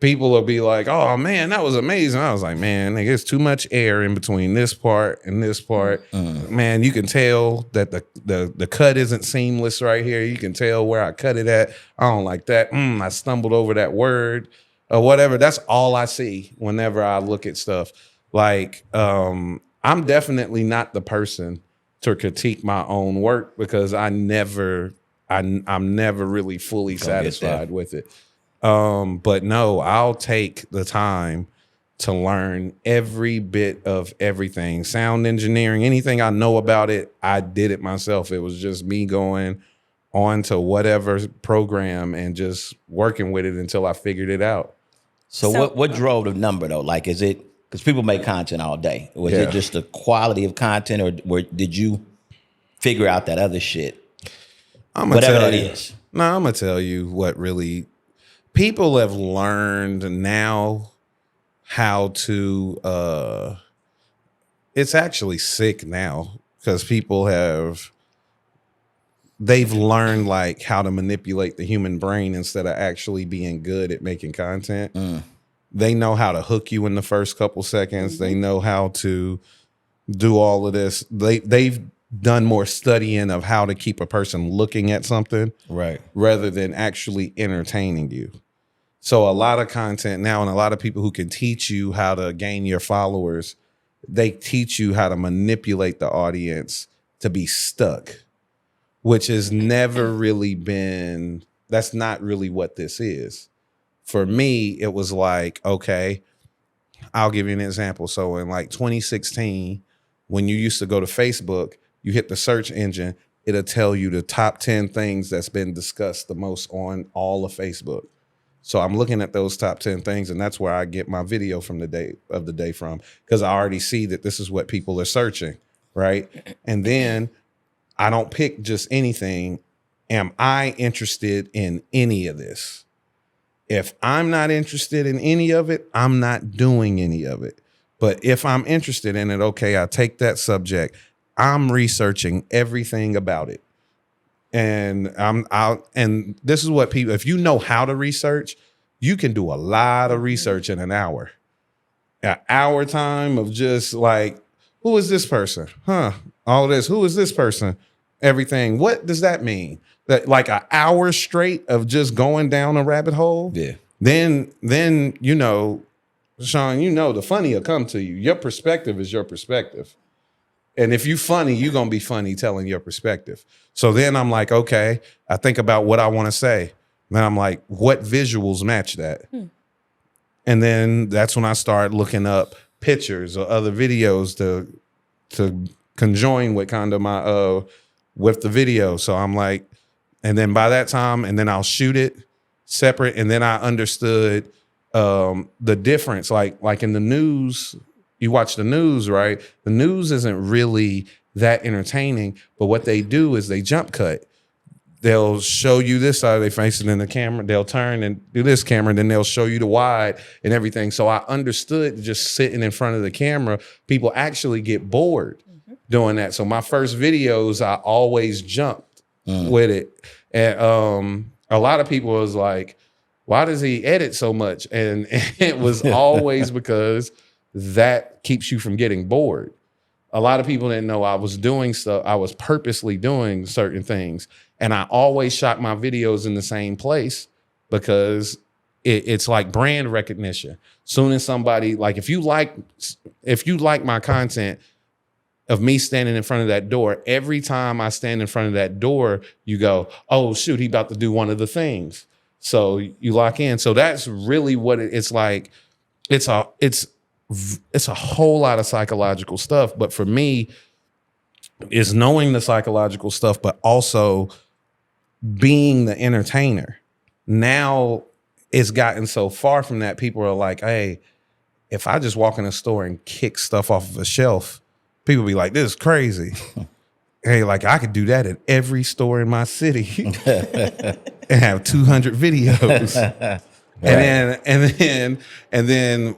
People will be like, oh man, that was amazing. I was like, man, there's too much air in between this part and this part. Man, you can tell that the cut isn't seamless right here. You can tell where I cut it at. I don't like that. I stumbled over that word or whatever. That's all I see whenever I look at stuff. Like, I'm definitely not the person to critique my own work because I'm never really fully satisfied with it. But no, I'll take the time to learn every bit of everything. Sound engineering, anything I know about it, I did it myself. It was just me going on to whatever program and just working with it until I figured it out. So what drove the number though? Like, is it because people make content all day? Was it just the quality of content, or did you figure out that other shit? Whatever that is. No, I'm gonna tell you what really. People have learned now how to, it's actually sick now because they've learned like how to manipulate the human brain instead of actually being good at making content. They know how to hook you in the first couple seconds. They know how to do all of this. They've done more studying of how to keep a person looking at something rather than actually entertaining you. So a lot of content now and a lot of people who can teach you how to gain your followers, they teach you how to manipulate the audience to be stuck, which has never really been, that's not really what this is. For me, it was like, okay, I'll give you an example. So in like 2016, when you used to go to Facebook, you hit the search engine, it'll tell you the top 10 things that's been discussed the most on all of Facebook. So I'm looking at those top 10 things, and that's where I get my video from the day from, because I already see that this is what people are searching, right? And then I don't pick just anything. Am I interested in any of this? If I'm not interested in any of it, I'm not doing any of it. But if I'm interested in it, okay, I take that subject. I'm researching everything about it. And and this is what people, if you know how to research, you can do a lot of research in an hour. An hour time of just like, who is this person? All this, who is this person? Everything. What does that mean? That like an hour straight of just going down a rabbit hole? Yeah. Then, you know, Sean, you know, the funny will come to you. Your perspective is your perspective. And if you funny, you're going to be funny telling your perspective. So then I'm like, okay, I think about what I want to say. Then I'm like, what visuals match that? And then that's when I start looking up pictures or other videos to conjoin with kind of my, with the video. So I'm like, and then by that time, and then I'll shoot it separate. And then I understood the difference. Like in the news, you watch the news, right? The news isn't really that entertaining, but what they do is they jump cut. They'll show you this side of their face and then the camera, they'll turn and do this camera, and then they'll show you the wide and everything. So I understood just sitting in front of the camera, people actually get bored doing that. So my first videos, I always jumped with it. And a lot of people was like, why does he edit so much? And it was always because that keeps you from getting bored. A lot of people didn't know I was doing stuff. I was purposely doing certain things. And I always shot my videos in the same place because it's like brand recognition. Soon as somebody, like if you like my content of me standing in front of that door, every time I stand in front of that door, you go, oh shoot, he about to do one of the things. So you lock in. So that's really what it's like. It's a whole lot of psychological stuff. But for me, is knowing the psychological stuff, but also being the entertainer. now it's gotten so far from that. People are like, hey, if I just walk in a store and kick stuff off of a shelf, people be like, this is crazy. Hey, like I could do that at every store in my city and have 200 videos. And then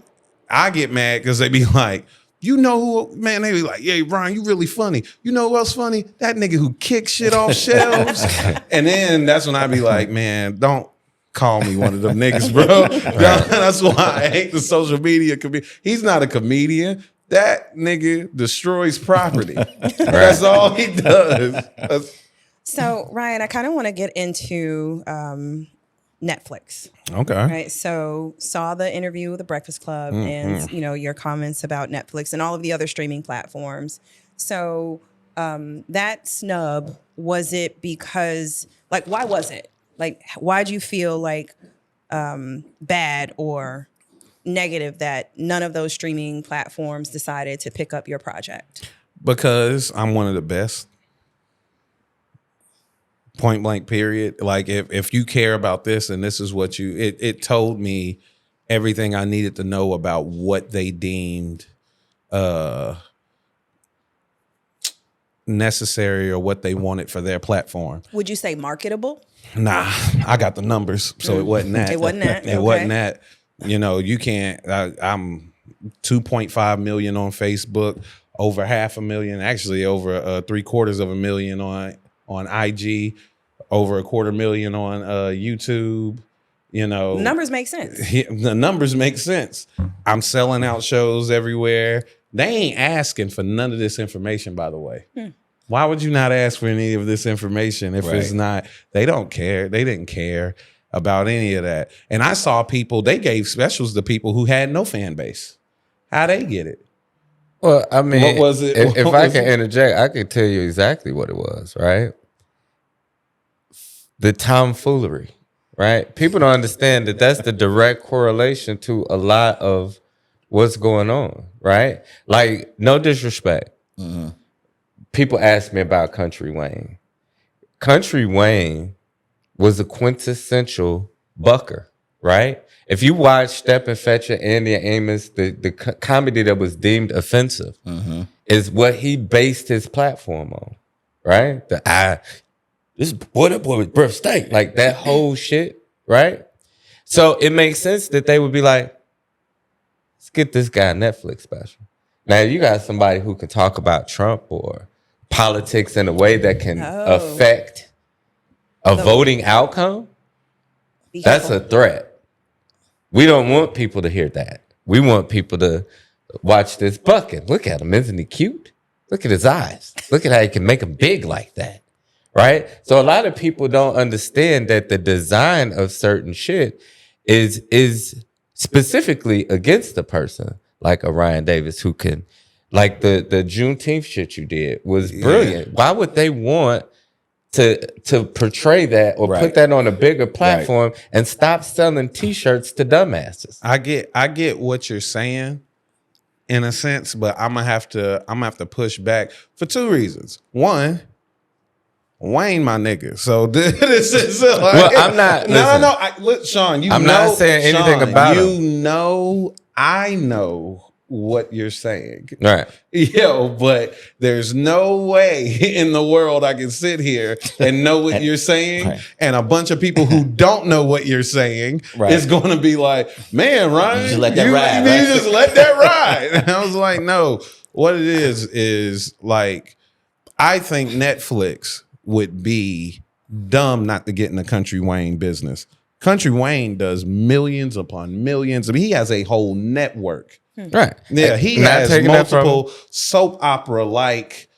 I get mad because they be like, you know who, man, they be like, yeah, Brian, you really funny. You know who else funny? That nigga who kicks shit off shelves. And then that's when I be like, man, don't call me one of them niggas, bro. That's why I hate the social media comedian. He's not a comedian. That nigga destroys property. That's all he does. So, Ryan, I kind of want to get into Netflix. Okay. Right. So saw the interview with the Breakfast Club and, your comments about Netflix and all of the other streaming platforms. So that snub, was it because, like, why was it? Like, why'd you feel like bad or negative that none of those streaming platforms decided to pick up your project? Because I'm one of the best. Point blank, period. Like if you care about this and this is what it told me everything I needed to know about what they deemed necessary or what they wanted for their platform. Would you say marketable? Nah, I got the numbers, so it wasn't that. It wasn't that. It wasn't that. You can't. I'm 2.5 million on Facebook, over 500,000, actually over 750,000 on IG, over 250,000 on YouTube. Numbers make sense. The numbers make sense. I'm selling out shows everywhere. They ain't asking for none of this information, by the way. Why would you not ask for any of this information if it's not? They don't care. They didn't care about any of that. And I saw people, they gave specials to people who had no fan base. How they get it? Well, I mean, what was it? If I can interject, I could tell you exactly what it was, right? The tomfoolery, right? People don't understand that that's the direct correlation to a lot of what's going on, right? Like, no disrespect. People ask me about Country Wayne. Country Wayne was a quintessential bucker, right? If you watch Step and Fetcher, Andy and Amos, the comedy that was deemed offensive is what he based his platform on, right? This boy, that boy was breath stank, like that whole shit, right? So it makes sense that they would be like, let's get this guy a Netflix special. Now you got somebody who can talk about Trump or politics in a way that can affect a voting outcome. That's a threat. We don't want people to hear that. We want people to watch this bucket. Look at him. Isn't he cute? Look at his eyes. Look at how he can make them big like that. Right? So a lot of people don't understand that the design of certain shit is specifically against the person like a Ryan Davis who can, like the Juneteenth shit you did was brilliant. Why would they want to portray that or put that on a bigger platform and stop selling T-shirts to dumbasses? I get what you're saying in a sense, but I'm gonna have to push back for two reasons. One, Wayne, my nigga. So this is like, well, I'm not. Look, Sean, I'm not saying anything about him. I know what you're saying. Right. But there's no way in the world I can sit here and know what you're saying. And a bunch of people who don't know what you're saying is going to be like, man, Ryan, just let that ride. You just let that ride. And I was like, no, what it is like, I think Netflix would be dumb not to get in the Country Wayne business. Country Wayne does millions upon millions. I mean, he has a whole network. Right. Yeah, he has multiple soap opera like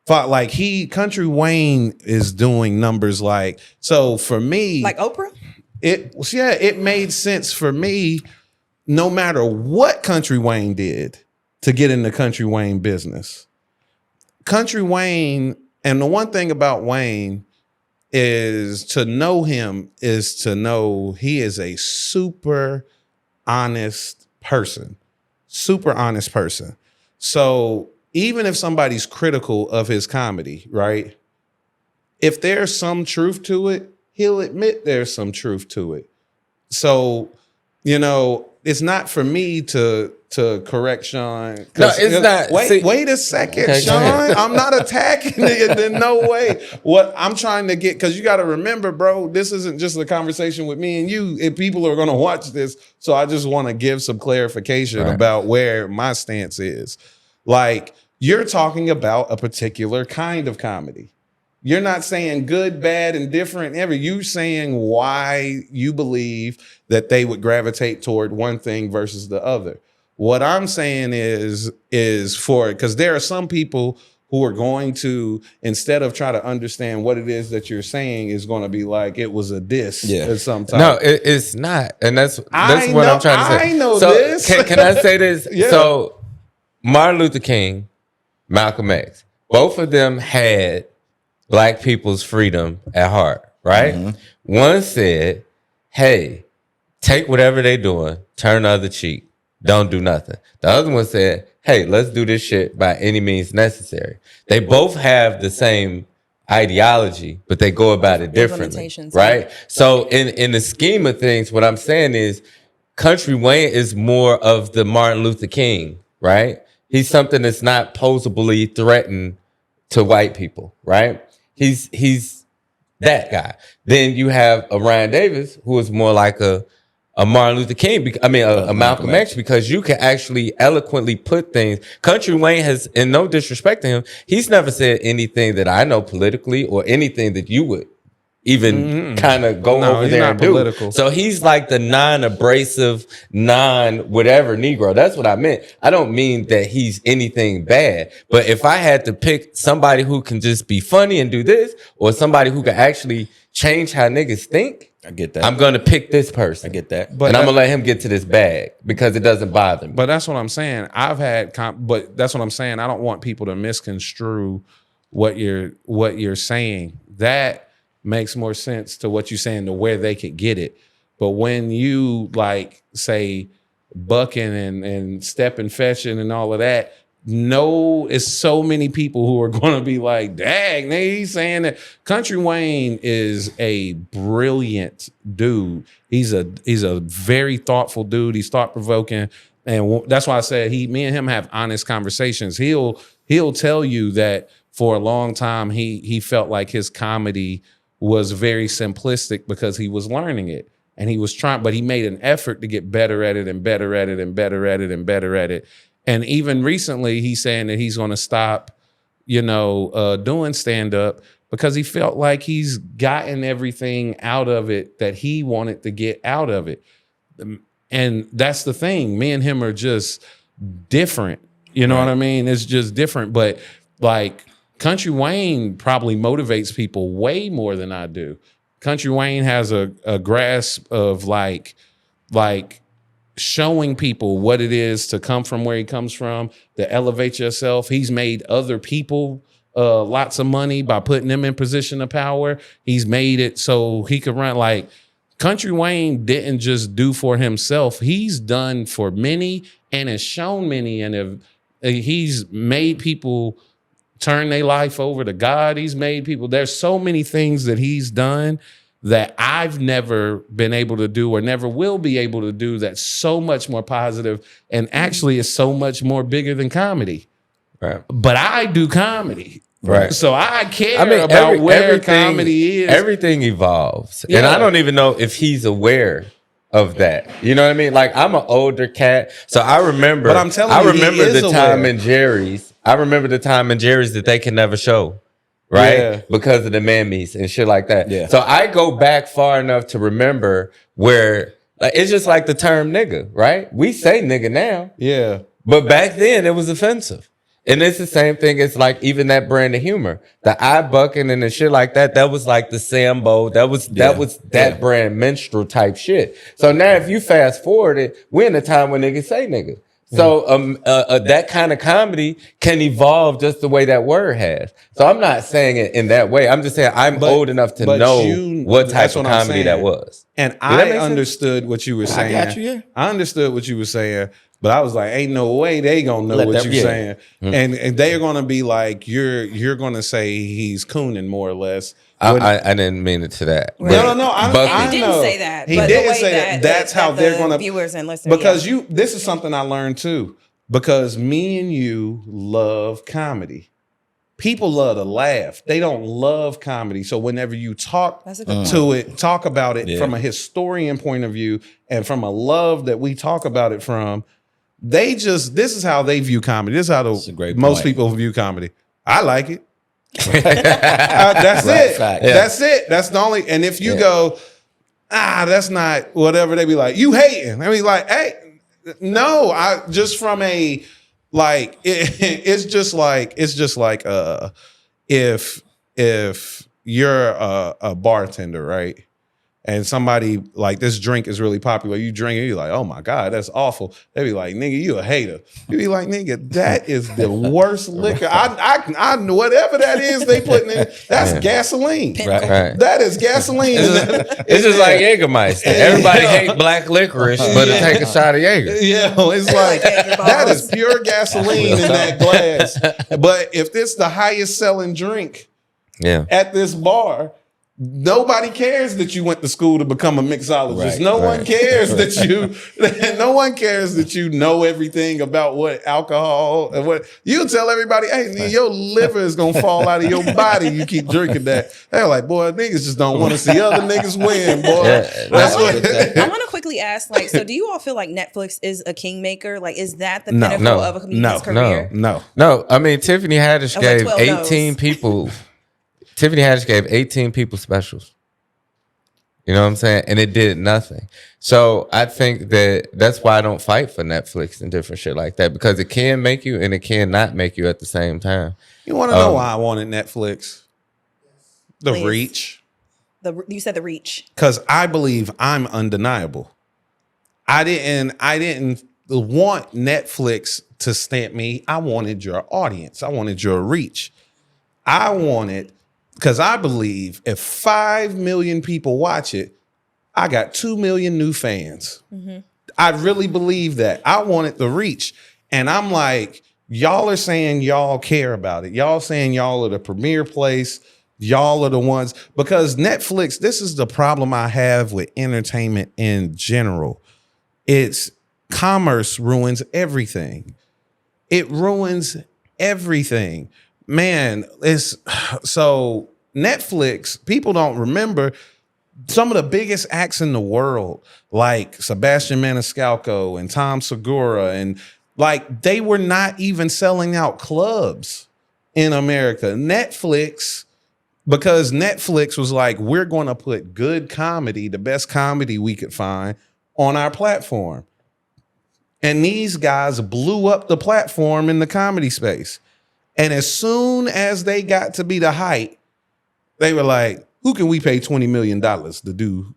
Country Wayne is doing numbers like, so for me, like Oprah? It made sense for me no matter what Country Wayne did to get in the Country Wayne business. Country Wayne, and the one thing about Wayne is to know him is to know he is a super honest person. Super honest person. So even if somebody's critical of his comedy, right? If there's some truth to it, he'll admit there's some truth to it. So, it's not for me to correct Sean. No, it's not. Wait a second, okay, Sean. I'm not attacking it in no way. What I'm trying to get, because you got to remember, bro, this isn't just a conversation with me and you. If people are going to watch this, so I just want to give some clarification about where my stance is. Like, you're talking about a particular kind of comedy. You're not saying good, bad, and different ever. You're saying why you believe that they would gravitate toward one thing versus the other. What I'm saying is because there are some people who are going to, instead of try to understand what it is that you're saying, is going to be like, it was a diss or something. No, it's not. And that's what I'm trying to say. I know so this. Can I say this? Yeah. So Martin Luther King, Malcolm X, both of them had Black people's freedom at heart, right? Mm-hmm. One said, hey, take whatever they doing, turn the other cheek, don't do nothing. The other one said, hey, let's do this shit by any means necessary. They both have the same ideology, but they go about it differently, right? So in the scheme of things, what I'm saying is Country Wayne is more of the Martin Luther King, right? He's something that's not posably threatened to white people, right? He's that guy. Then you have a Ryan Davis, who is more like a Martin Luther King, a Malcolm X, because you can actually eloquently put things. Country Wayne has, in no disrespect to him, he's never said anything that I know politically or anything that you would even kind of go over there and do. So he's like the non-abrasive, non-whatever Negro. That's what I meant. I don't mean that he's anything bad, but if I had to pick somebody who can just be funny and do this, or somebody who can actually change how niggas think, I get that. I'm going to pick this person. I get that. And I'm going to let him get to this bag because it doesn't bother me. But that's what I'm saying. But that's what I'm saying. I don't want people to misconstrue what you're saying. That makes more sense to what you're saying, to where they could get it. But when you like say bucking and stepping, fetching and all of that, it's so many people who are going to be like, dang, he's saying that. Country Wayne is a brilliant dude. He's a very thoughtful dude. He's thought provoking. And that's why I said me and him have honest conversations. He'll tell you that for a long time, he felt like his comedy was very simplistic because he was learning it, and he was trying, but he made an effort to get better at it and better at it and better at it and better at it. And even recently, he's saying that he's going to stop, doing stand-up because he felt like he's gotten everything out of it that he wanted to get out of it. And that's the thing. Me and him are just different. You know what I mean? It's just different. But like Country Wayne probably motivates people way more than I do. Country Wayne has a grasp of like showing people what it is to come from where he comes from, to elevate yourself. He's made other people lots of money by putting them in position of power. He's made it so he could run. Like, Country Wayne didn't just do for himself. He's done for many and has shown many, and he's made people turn their life over to God. He's made people. There's so many things that he's done that I've never been able to do or never will be able to do, that's so much more positive and actually is so much more bigger than comedy. Right. But I do comedy. Right. So I care about where comedy is. Everything evolves. Yeah. And I don't even know if he's aware of that. You know what I mean? Like, I'm an older cat. So I remember, but I'm telling you, the time in Jerry's. I remember the time in Jerry's that they can never show. Right? Yeah. Because of the mammies and shit like that. Yeah. So I go back far enough to remember where, like, it's just like the term nigga, right? We say nigga now. Yeah. But back then it was offensive. And it's the same thing. It's like even that brand of humor, the eye bucking and the shit like that. That was like the Sambo. That was that brand minstrel type shit. So now if you fast forward it, we're in a time when niggas say nigga. So that kind of comedy can evolve just the way that word has. So I'm not saying it in that way. I'm just saying I'm old enough to know what type of comedy that was. And I understood what you were saying. I got you, yeah. I understood what you were saying. But I was like, ain't no way they gonna know what you're saying. And they're gonna be like, you're gonna say he's cooning more or less. I didn't mean it to that. Right. No. I didn't say that. He but didn't the way say that. That's how they're gonna viewers and listeners. Because this is something I learned too. Because me and you love comedy. People love to laugh. They don't love comedy. So whenever you talk about it from a historian point of view and from a love that we talk about it from, this is how they view comedy. This is how most people view comedy. I like it. That's it. Fact. That's it. That's the only. And if you go, that's not whatever, they be like, you hating. I mean, like, hey, no, I just from a like it's just like if you're a bartender, right? And somebody like this drink is really popular, you drink it, you're like, oh my God, that's awful. They be like, nigga, you a hater. You be like, nigga, that is the worst liquor. I whatever that is they putting in, that's gasoline. Right. That is gasoline. It's just like Jägermeister. Everybody hate black licorice, but to take a shot of Jaeger. Yeah, it's like that is pure gasoline in that glass. But if this the highest selling drink at this bar, nobody cares that you went to school to become a mixologist. No one cares that you know everything about what alcohol and what you tell everybody, hey, your liver is gonna fall out of your body. You keep drinking that. They're like, boy, niggas just don't want to see other niggas win, boy. I want to quickly ask, like, so do you all feel like Netflix is a kingmaker? Like, is that the pinnacle of a comedian's career? No. I mean, Tiffany Haddish gave 18 people. Tiffany Haddish gave 18 people specials. You know what I'm saying? And it did nothing. So I think that's why I don't fight for Netflix and different shit like that, because it can make you and it cannot make you at the same time. You want to know why I wanted Netflix? Please. Reach. You said the reach. Because I believe I'm undeniable. I didn't want Netflix to stamp me. I wanted your audience. I wanted your reach. I wanted... Because I believe if 5 million people watch it, I got 2 million new fans. Mm-hmm. I really believe that. I wanted the reach. And I'm like, y'all are saying y'all care about it. Y'all saying y'all are the premier place. Y'all are the ones. Because Netflix, this is the problem I have with entertainment in general. It's commerce ruins everything. It ruins everything. Man, it's so Netflix, people don't remember some of the biggest acts in the world, like Sebastian Maniscalco and Tom Segura, and like they were not even selling out clubs in America. Netflix, because Netflix was like, we're going to put good comedy, the best comedy we could find, on our platform. And these guys blew up the platform in the comedy space. And as soon as they got to be the height, they were like, who can we pay $20 million to do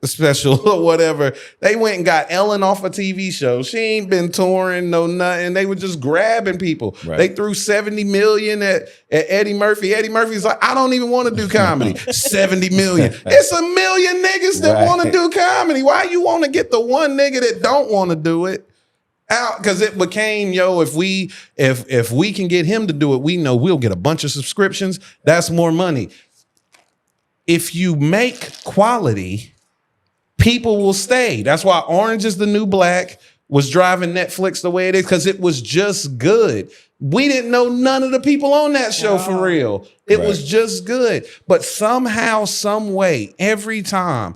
a special or whatever? They went and got Ellen off a TV show. She ain't been touring, no nothing. They were just grabbing people. Right. They threw $70 million at Eddie Murphy. Eddie Murphy's like, I don't even want to do comedy. $70 million. It's a million niggas that want to do comedy. Why you want to get the one nigga that don't want to do it? Out, because it became, if we can get him to do it, we know we'll get a bunch of subscriptions. That's more money. If you make quality, people will stay. That's why Orange is the New Black was driving Netflix the way it is, because it was just good. We didn't know none of the people on that show for real. It was just good. But somehow, some way, every time,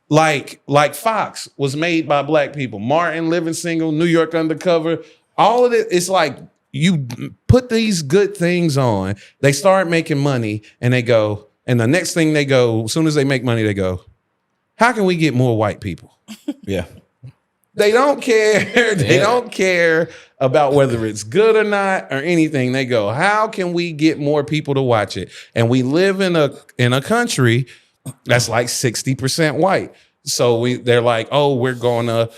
like Fox was made by black people. Martin, Living Single, New York Undercover, all of it. It's like you put these good things on, they start making money, and they go, and the next thing they go, as soon as they make money, they go, how can we get more white people? Yeah. They don't care. They don't care about whether it's good or not or anything. They go, how can we get more people to watch it? And we live in a country that's like 60% white. So they're like, oh, we're gonna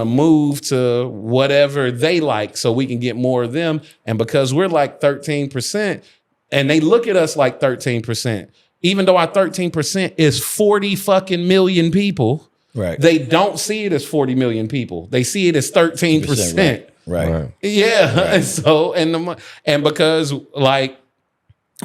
move to whatever they like so we can get more of them. And because we're like 13%, and they look at us like 13%, even though our 13% is 40 fucking million people, Right. They don't see it as 40 million people. They see it as 13%. Right. Yeah. Right. And so, and because like,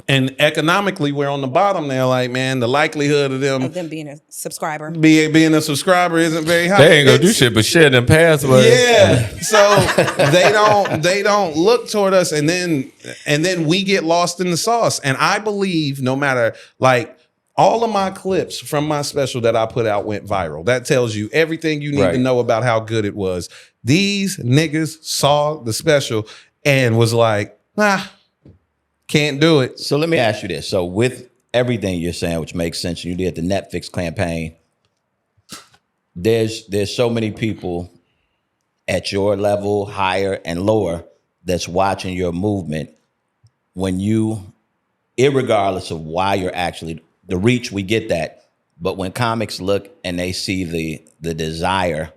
and economically, we're on the bottom now. Like, man, the likelihood of them being a subscriber, being a subscriber, isn't very high. They ain't gonna do shit but share them passwords. Yeah, so they don't look toward us, and then we get lost in the sauce. And I believe no matter like all of my clips from my special that I put out went viral. That tells you everything you need to know about how good it was. These niggas saw the special and was like, can't do it. So let me ask you this. So with everything you're saying, which makes sense, you did the Netflix campaign, there's so many people at your level, higher and lower, that's watching your movement. When you, irregardless of why you're actually, the reach, we get that. But when comics look and they see the desire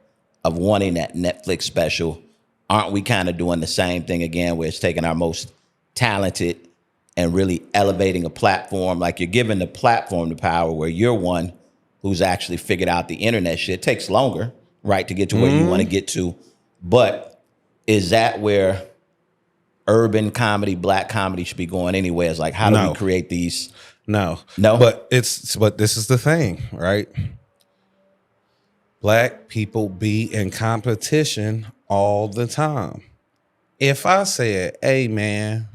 of wanting that Netflix special, aren't we kind of doing the same thing again, where it's taking our most talented and really elevating a platform? Like, you're giving the platform the power, where you're one who's actually figured out the internet shit. It takes longer, right, to get to where you want to get to. But is that where urban comedy, black comedy should be going anyway? It's like, how do we create these? No. But this is the thing, right? Black people be in competition all the time. If I said, hey, man,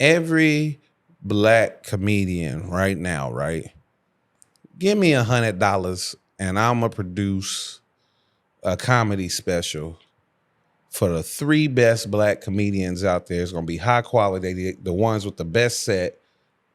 every black comedian right now, right? Give me $100 and I'm gonna produce a comedy special for the 3 best black comedians out there. It's gonna be high quality, the ones with the best set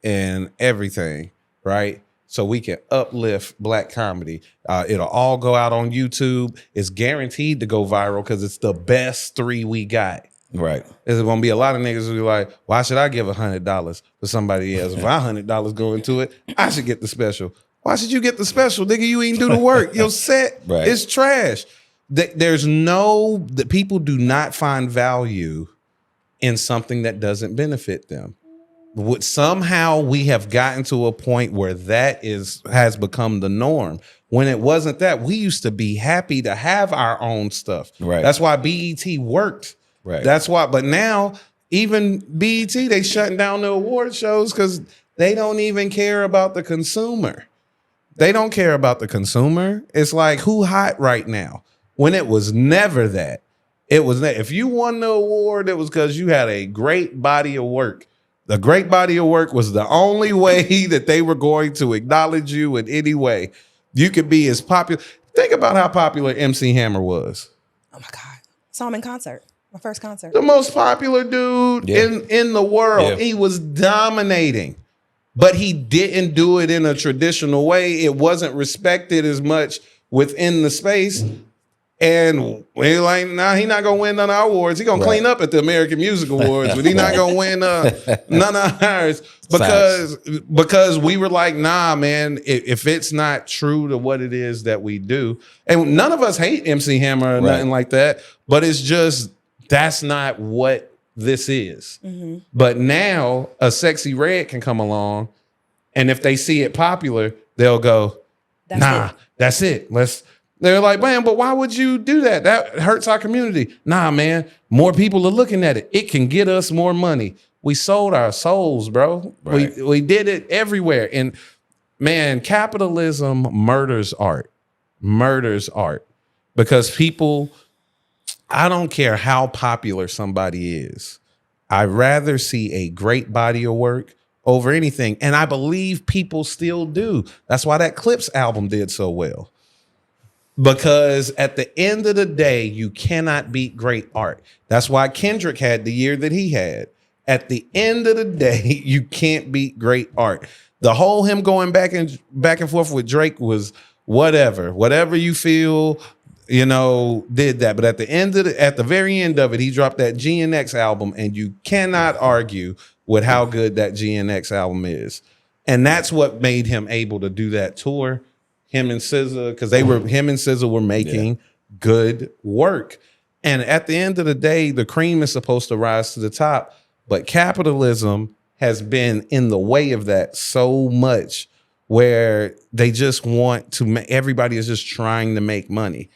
and everything, right? So we can uplift black comedy. It'll all go out on YouTube. It's guaranteed to go viral because it's the best 3 we got. Right. There's gonna be a lot of niggas who be like, why should I give $100 for somebody else? If my $100 go into it, I should get the special. Why should you get the special? Nigga, you ain't do the work. Your set is trash. The people do not find value in something that doesn't benefit them. Somehow we have gotten to a point where that has become the norm. When it wasn't that, we used to be happy to have our own stuff. Right. That's why BET worked. Right. That's why. But now, even BET, they shutting down the award shows because they don't even care about the consumer. They don't care about the consumer. It's like, who hot right now? When it was never that. It was that. If you won the award, it was because you had a great body of work. The great body of work was the only way that they were going to acknowledge you in any way. You could be as popular. Think about how popular MC Hammer was. Oh my God. Saw him in concert. My first concert. The most popular dude in the world. Yeah. He was dominating. But he didn't do it in a traditional way. It wasn't respected as much within the space. And we're like, nah, he not gonna win none of our awards. He gonna clean up at the American Music Awards, but he not gonna win none of ours because we were like, nah, man. If it's not true to what it is that we do, and none of us hate MC Hammer or nothing like that, but it's just that's not what this is. Mm-hmm. But now a Sexy Red can come along, and if they see it popular, they'll go, that's it. They're like, man, but why would you do that? That hurts our community. Nah, man, more people are looking at it. It can get us more money. We sold our souls, bro. Right. We did it everywhere. And man, capitalism murders art. Because people, I don't care how popular somebody is. I'd rather see a great body of work over anything. And I believe people still do. That's why that Clips album did so well. Because at the end of the day, you cannot beat great art. That's why Kendrick had the year that he had. At the end of the day, you can't beat great art. The whole him going back and forth with Drake was whatever you feel, did that. But at the very end of it, he dropped that GNX album, and you cannot argue with how good that GNX album is. And that's what made him able to do that tour. Him and SZA, because him and SZA were making good work. And at the end of the day, the cream is supposed to rise to the top. But capitalism has been in the way of that so much, where they just want to everybody is just trying to make money.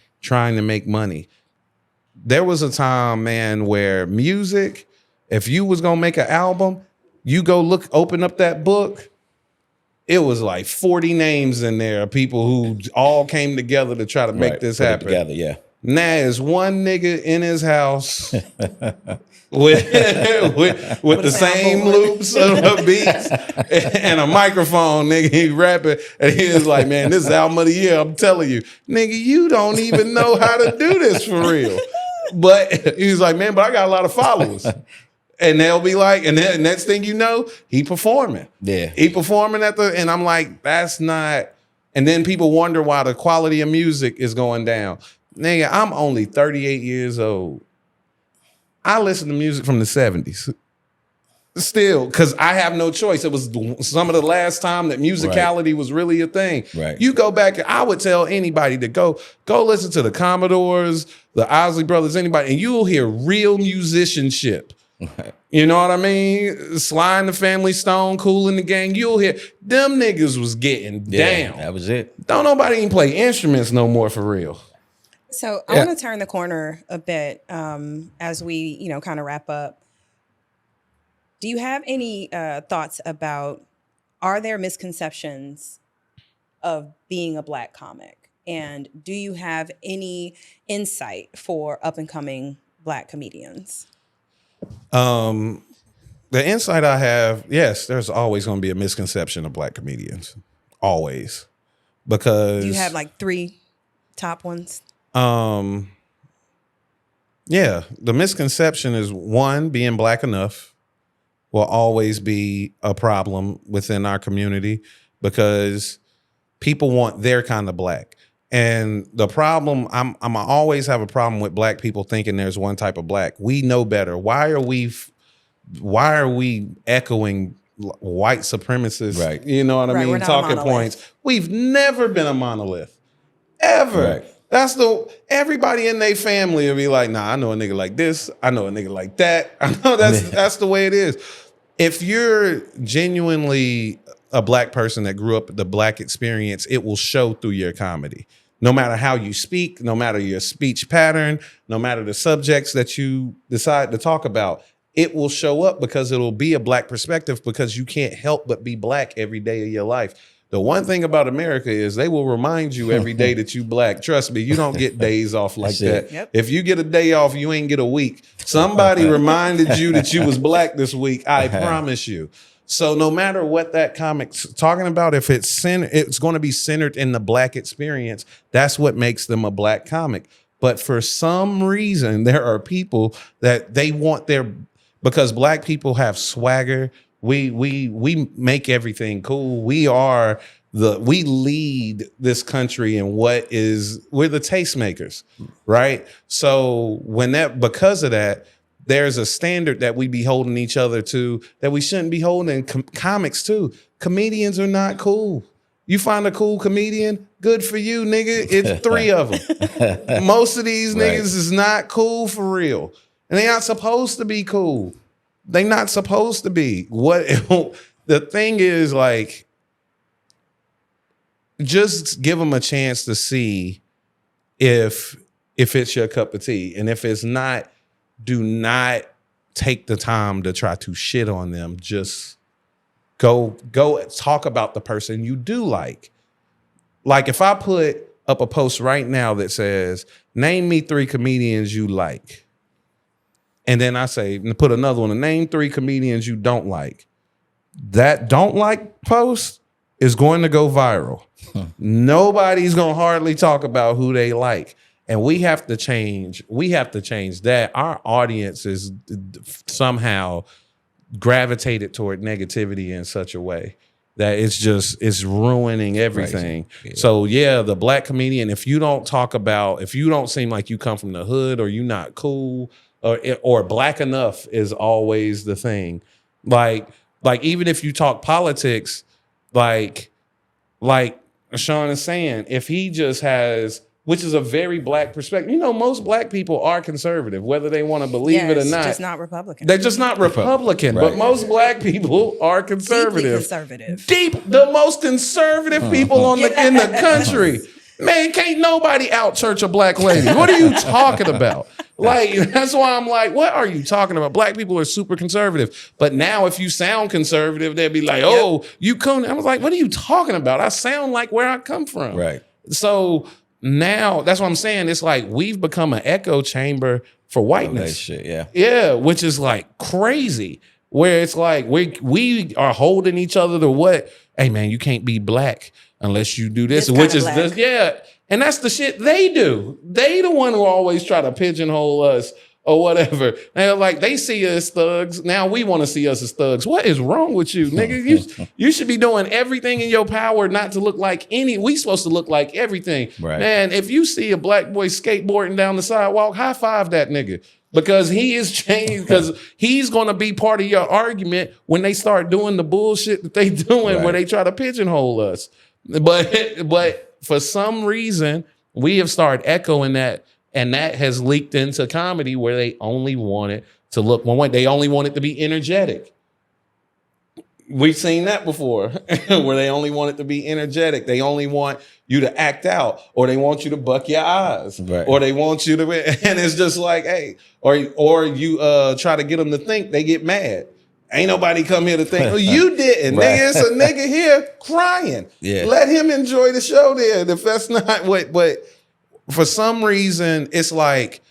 There was a time, man, where music, if you was gonna make an album, you go open up that book, it was like 40 names in there of people who all came together to try to make this happen. Together, yeah. Now there's one nigga in his house with the same loops of beats and a microphone, nigga. He rapping and he was like, man, this is album of the year. I'm telling you, nigga, you don't even know how to do this for real. But he's like, man, but I got a lot of followers. And they'll be like, and then next thing you know, he performing. Yeah. He performing and I'm like, that's not, and then people wonder why the quality of music is going down. Nigga, I'm only 38 years old. I listen to music from the 70s. Still, because I have no choice. It was some of the last time that musicality was really a thing. Right. You go back, I would tell anybody to go listen to the Commodores, the Isley Brothers, anybody, and you'll hear real musicianship. Right. You know what I mean? Sly and the Family Stone, Kool and the Gang. You'll hear them niggas was getting down. That was it. Don't nobody even play instruments no more for real. So I want to turn the corner a bit as we, kind of wrap up. Do you have any thoughts about, are there misconceptions of being a Black comic? And do you have any insight for up and coming Black comedians? The insight I have, yes, there's always going to be a misconception of Black comedians. Always. Because do you have like 3 top ones? Yeah, the misconception is, one, being Black enough will always be a problem within our community because people want their kind of Black. And the problem, I'm always have a problem with Black people thinking there's one type of Black. We know better. Why are we echoing white supremacists? Right. You know what I mean? Talking points. We've never been a monolith. Ever. Right. That's everybody in their family will be like, nah, I know a nigga like this. I know a nigga like that. I know that's the way it is. If you're genuinely a Black person that grew up the Black experience, it will show through your comedy. No matter how you speak, no matter your speech pattern, no matter the subjects that you decide to talk about, it will show up because it'll be a Black perspective because you can't help but be Black every day of your life. The one thing about America is they will remind you every day that you Black. Trust me, you don't get days off like that. Yep. If you get a day off, you ain't get a week. Somebody reminded you that you was Black this week. I promise you. So no matter what that comic's talking about, if it's going to be centered in the Black experience. That's what makes them a Black comic. But for some reason, there are people that they want because Black people have swagger. We make everything cool. We lead this country in we're the tastemakers, right? So because of that, there's a standard that we be holding each other to that we shouldn't be holding comics too. Comedians are not cool. You find a cool comedian, good for you, nigga. It's 3 of them. Most of these niggas is not cool for real. And they aren't supposed to be cool. They not supposed to be. The thing is, like, just give them a chance to see if it's your cup of tea. And if it's not, do not take the time to try to shit on them. Just go talk about the person you do like. Like if I put up a post right now that says, name me 3 comedians you like. And then I say, put another one, name 3 comedians you don't like. That don't like post is going to go viral. Nobody's going to hardly talk about who they like. And we have to change that. Our audience is somehow gravitated toward negativity in such a way that it's ruining everything. Yeah. So yeah, the Black comedian, if you don't seem like you come from the hood or you're not cool, or Black enough is always the thing. Like even if you talk politics, like Sean is saying, if he just has which is a very black perspective. You know, most black people are conservative, whether they want to believe it or not. Just not Republican. They're just not Republican, Right. but most black people are conservative. Deeply conservative. The most conservative people in the country. Man, can't nobody out church a black lady. What are you talking about? Like, that's why I'm like, what are you talking about? Black people are super conservative. But now if you sound conservative, they'll be like, oh, you come. I was like, what are you talking about? I sound like where I come from. Right. So now that's what I'm saying. It's like we've become an echo chamber for whiteness. That shit, yeah. Yeah, which is like crazy. Where it's like we are holding each other to what? Hey man, you can't be black unless you do this, which is this, yeah. And that's the shit they do. They the one who always try to pigeonhole us or whatever. They're like, they see us as thugs. Now we want to see us as thugs. What is wrong with you, nigga? You should be doing everything in your power not to look like we supposed to look like everything. Right. Man, if you see a black boy skateboarding down the sidewalk, high five that nigga. Because he is changed, because he's going to be part of your argument when they start doing the bullshit that they doing where they try to pigeonhole us. But for some reason, we have started echoing that, and that has leaked into comedy where they only want it to look one way. They only want it to be energetic. We've seen that before, where they only want it to be energetic. They only want you to act out, or they want you to buck your eyes, or they want you to, and it's just like, hey, or you try to get them to think, they get mad. Ain't nobody come here to think, oh, you didn't. Nigga, it's a nigga here crying. Yeah. Let him enjoy the show there. If that's not what, but for some reason, it's like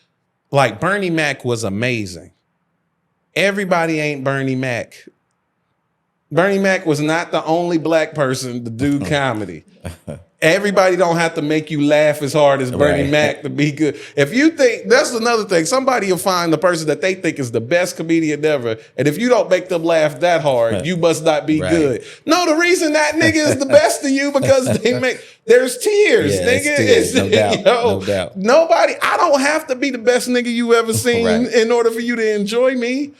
Bernie Mac was amazing. Everybody ain't Bernie Mac. Bernie Mac was not the only black person to do comedy. Everybody don't have to make you laugh as hard as Bernie Mac to be good. If you think, that's another thing, somebody will find the person that they think is the best comedian ever, and if you don't make them laugh that hard, you must not be good. No, the reason that nigga is the best to you because there's tears, nigga. Tears, no doubt, no doubt. Nobody, I don't have to be the best nigga you ever seen in order for you to enjoy me.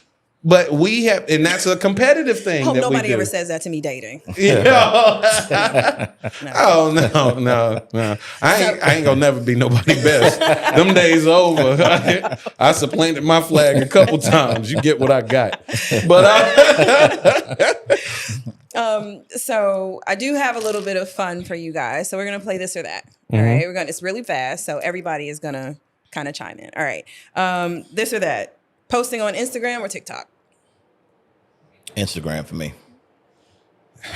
But we have, and that's a competitive thing. Hope that nobody we do. ever says that to me dating. Oh no. I ain't gonna never be nobody best. Them days are over. I supplanted my flag a couple times. You get what I got. But so I do have a little bit of fun for you guys. So we're gonna play this or that. All right. It's really fast, so everybody is gonna kind of chime in. All right. This or that. Posting on Instagram or TikTok? Instagram for me.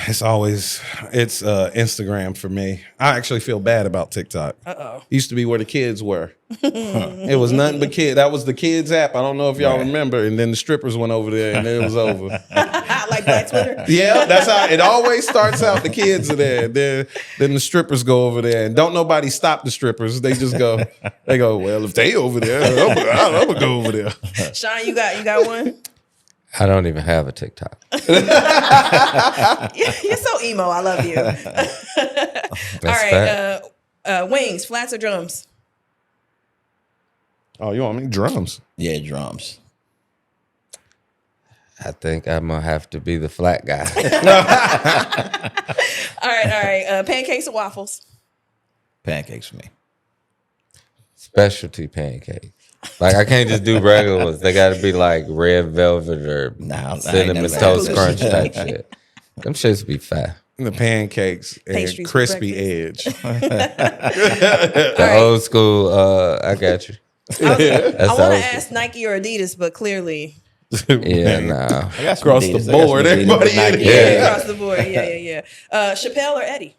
It's Instagram for me. I actually feel bad about TikTok. Used to be where the kids were. It was nothing but kids. That was the kids app. I don't know if y'all remember. And then the strippers went over there and it was over. Like Black Twitter? Yeah, that's how it always starts out. The kids are there. Then the strippers go over there. And don't nobody stop the strippers. They just go, well, if they over there, I'm going to go over there. Sean, you got one? I don't even have a TikTok. You're so emo. I love you. All right. Wings, flats or drums? Oh, you want me? Drums. Yeah, drums. I think I'm going to have to be the flat guy. All right. Pancakes or waffles? Pancakes for me. Specialty pancakes. Like, I can't just do regular ones. They got to be like red velvet or cinnamon toast crunch type shit. Them shits be fat. The pancakes and crispy edge. The old school, I got you. I want to ask Nike or Adidas, but clearly... Yeah, nah. Across the board. Everybody in here. Across the board. Yeah. Chappelle or Eddie?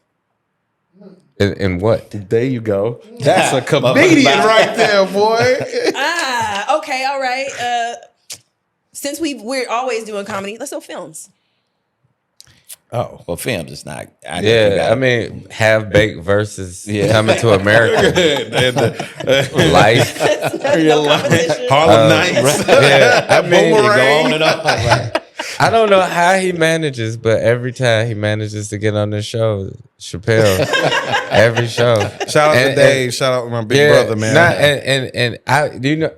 In what? There you go. That's a comedian right there, boy. Okay, all right. Since we're always doing comedy, let's do films. Oh, well, films is not. I mean, Half Baked versus Coming to America. Life. Harlem Nights. I mean, go on and on. I don't know how he manages, but every time he manages to get on the show, Chappelle, every show. Shout out to Dave. Shout out to my big brother, man.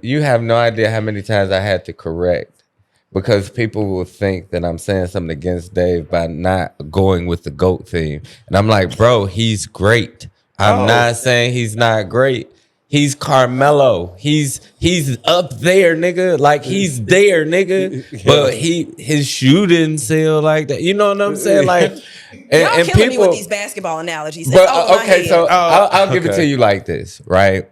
You have no idea how many times I had to correct because people will think that I'm saying something against Dave by not going with the GOAT theme. And I'm like, bro, he's great. I'm not saying he's not great. He's Carmelo. He's up there, nigga. Like he's there, nigga. But his shoe didn't sell like that. You know what I'm saying? Like, Y'all killing me with these basketball analogies. But okay, so I'll give it to you like this, right?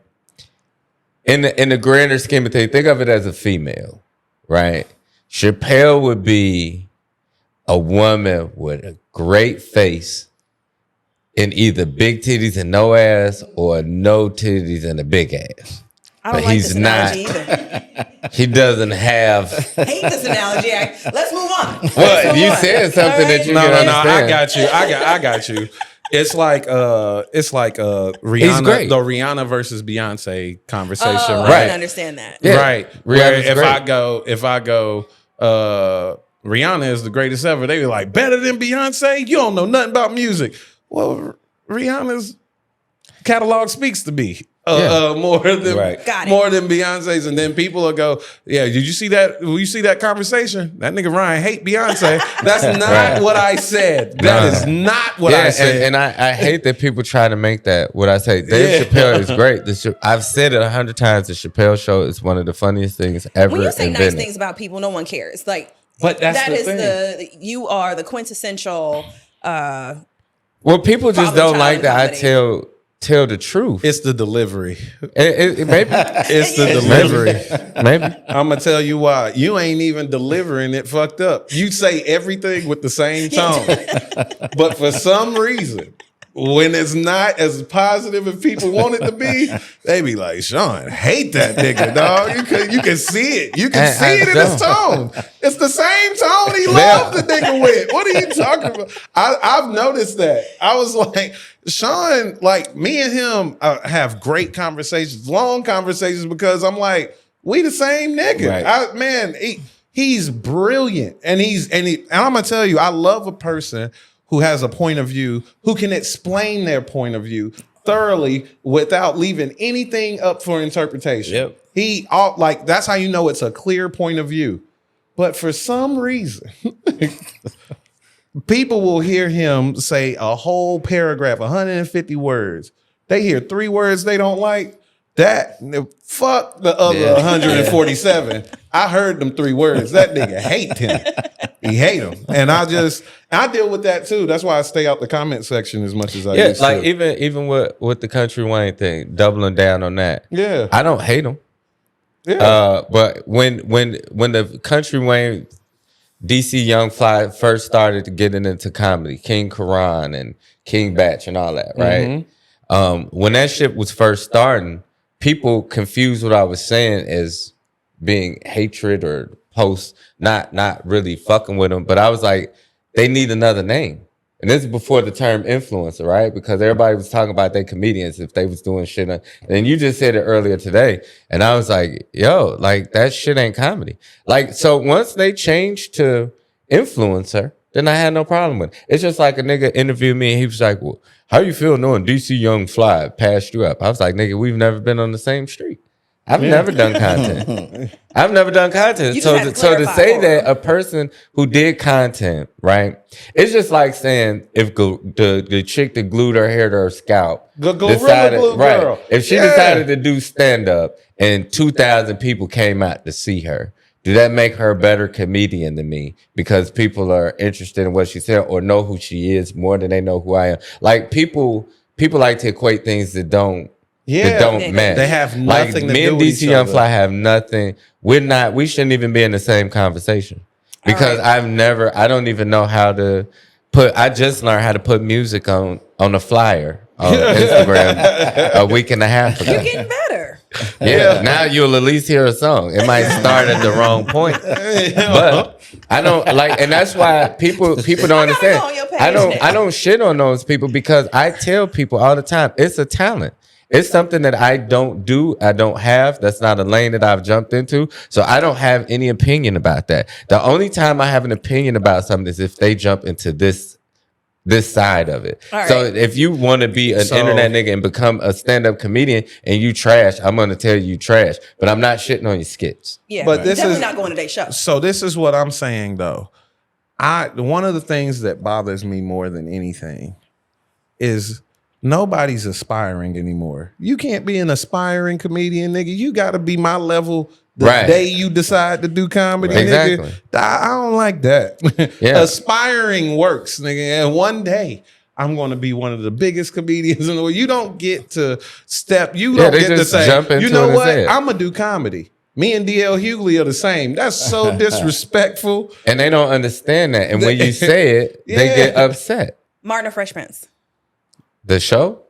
In the grander scheme of things, think of it as a female, right? Chappelle would be a woman with a great face and either big titties and no ass or no titties and a big ass. I don't like this analogy either. He doesn't have. I hate this analogy. Let's move on. Well, you said something that you no, understand. I got you. It's like Rihanna, the Rihanna versus Beyonce conversation, right? I can understand that. Yeah. Right. If I go, Rihanna is the greatest ever, they be like, better than Beyonce? You don't know nothing about music. Well, Rihanna's catalog speaks to me more than Beyonce's, and then people will go, "Yeah, did you see that? Will you see that conversation? That nigga Ryan hate Beyonce." That's not what I said. That is not what I said. And I hate that people try to make that what I say. Dave Chappelle is great. I've said it 100 times. The Chappelle Show is one of the funniest things ever. When you say invented. nice things about people, no one cares. Like, but that is you are the quintessential. Well, people just don't like that I tell the truth. It's the delivery. Maybe it's the delivery. Maybe I'm gonna tell you why. You ain't even delivering it. Fucked up. You say everything with the same tone, but for some reason, when it's not as positive as people want it to be, they be like, Sean, hate that nigga, dog. You can see it. You can see it in his tone. It's the same tone he loved the nigga with. What are you talking about? I've noticed that. I was like, Sean, like me and him have great conversations, long conversations, because I'm like, we the same nigga. Right. He's brilliant. And I'm gonna tell you, I love a person who has a point of view, who can explain their point of view thoroughly without leaving anything up for interpretation. Yep. That's how you know it's a clear point of view. But for some reason, people will hear him say a whole paragraph, 150 words. They hear 3 words they don't like. Fuck the other 147. I heard them 3 words. That nigga hate him. He hate him. And I deal with that too. That's why I stay out the comment section as much as I used like to. even with the Country Wayne thing, doubling down on that. Yeah. I don't hate him. Yeah. But when the Country Wayne DC Young Fly first started getting into comedy, King Karan and King Batch and all that, right? Mm-hmm. When that shit was first starting, people confused what I was saying as being hatred or not really fucking with them. But I was like, they need another name. And this is before the term influencer, right? Because everybody was talking about their comedians if they was doing shit. And you just said it earlier today. And I was like, yo, like that shit ain't comedy. Like, so once they changed to influencer, then I had no problem with it. It's just like a nigga interviewed me and he was like, well, how you feel knowing DC Young Fly passed you up? I was like, nigga, we've never been on the same street. I've never done content. I've never done content. So to say that a person who did content, right? It's just like saying if the chick that glued her hair to her scalp decided, right? If she decided to do stand up and 2,000 people came out to see her, do that make her a better comedian than me because people are interested in what she said or know who she is more than they know who I am? Like people like to equate things that don't match. They have nothing to do with each other. Me and DC Young Fly have nothing. We shouldn't even be in the same conversation because I don't even know how to I just learned how to put music on a flyer on Instagram a week and a half ago. You're getting better. Yeah, now you'll at least hear a song. It might start at the wrong point, but I don't like, and that's why people don't understand. I don't shit on those people because I tell people all the time it's a talent. It's something that I don't do. I don't have. That's not a lane that I've jumped into. So I don't have any opinion about that. The only time I have an opinion about something is if they jump into this side of it. Right. So if you want to be an internet nigga and become a stand-up comedian and you trash, I'm going to tell you trash. But I'm not shitting on your skits. Yeah, but this definitely not going to their show. So this is what I'm saying though. One of the things that bothers me more than anything is Nobody's aspiring anymore. You can't be an aspiring comedian, nigga. You got to be my level the day you decide to do comedy, nigga. I don't like that. Yeah. Aspiring works, nigga. And one day I'm going to be one of the biggest comedians in the world. You don't get to step. You don't get to say, you know what? I'm going to do comedy. Me and DL Hughley are the same. That's so disrespectful. And they don't understand that. And when you say it, they get upset. Martin or Fresh Prince? The show?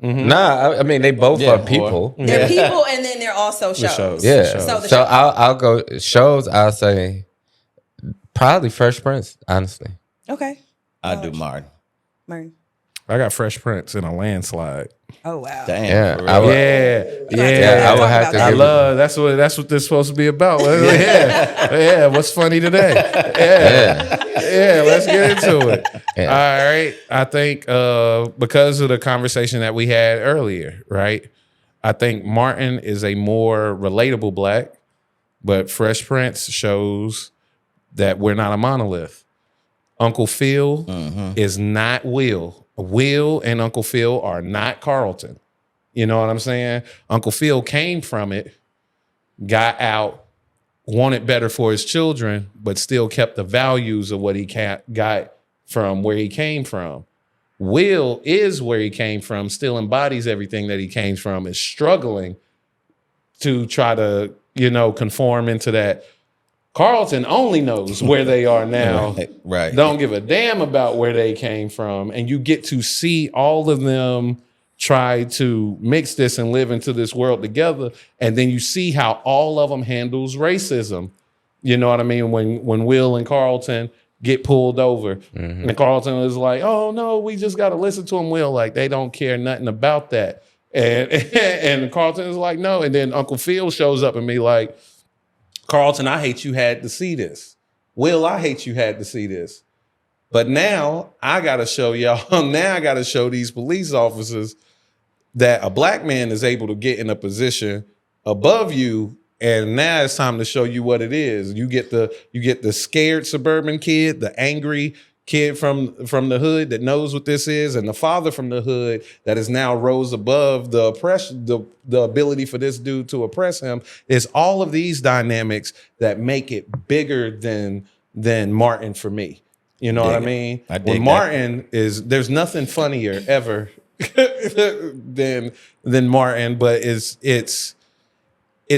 Nah, I mean, they both are people. They're people, and then they're also shows. Yeah. So I'll go shows. I'll say probably Fresh Prince, honestly. Okay. I'll do Martin. I got Fresh Prince in a landslide. Oh wow! Damn. Yeah. I would have to. I love that's what this is supposed to be about. Yeah. What's funny today? Yeah. Let's get into it. Yeah. All right. I think because of the conversation that we had earlier, right? I think Martin is a more relatable black, but Fresh Prince shows that we're not a monolith. Uncle Phil is not Will. Will and Uncle Phil are not Carlton. You know what I'm saying? Uncle Phil came from it, got out, wanted better for his children, but still kept the values of what he got from where he came from. Will is where he came from, still embodies everything that he came from, is struggling to try to, conform into that. Carlton only knows where they are now. Right. Don't give a damn about where they came from. And you get to see all of them try to mix this and live into this world together. And then you see how all of them handles racism. You know what I mean? When Will and Carlton get pulled over. And Carlton is like, oh no, we just got to listen to them, Will. Like, they don't care nothing about that. And Carlton is like, no. And then Uncle Phil shows up and be like, Carlton, I hate you had to see this. Will, I hate you had to see this. But now I got to show y'all, now I got to show these police officers that a black man is able to get in a position above you. And now it's time to show you what it is. You get the scared suburban kid, the angry kid from the hood that knows what this is, and the father from the hood that is now rose above the oppression, the ability for this dude to oppress him. It's all of these dynamics that make it bigger than Martin for me. You know what I mean? When Martin there's nothing funnier ever than Martin, but it's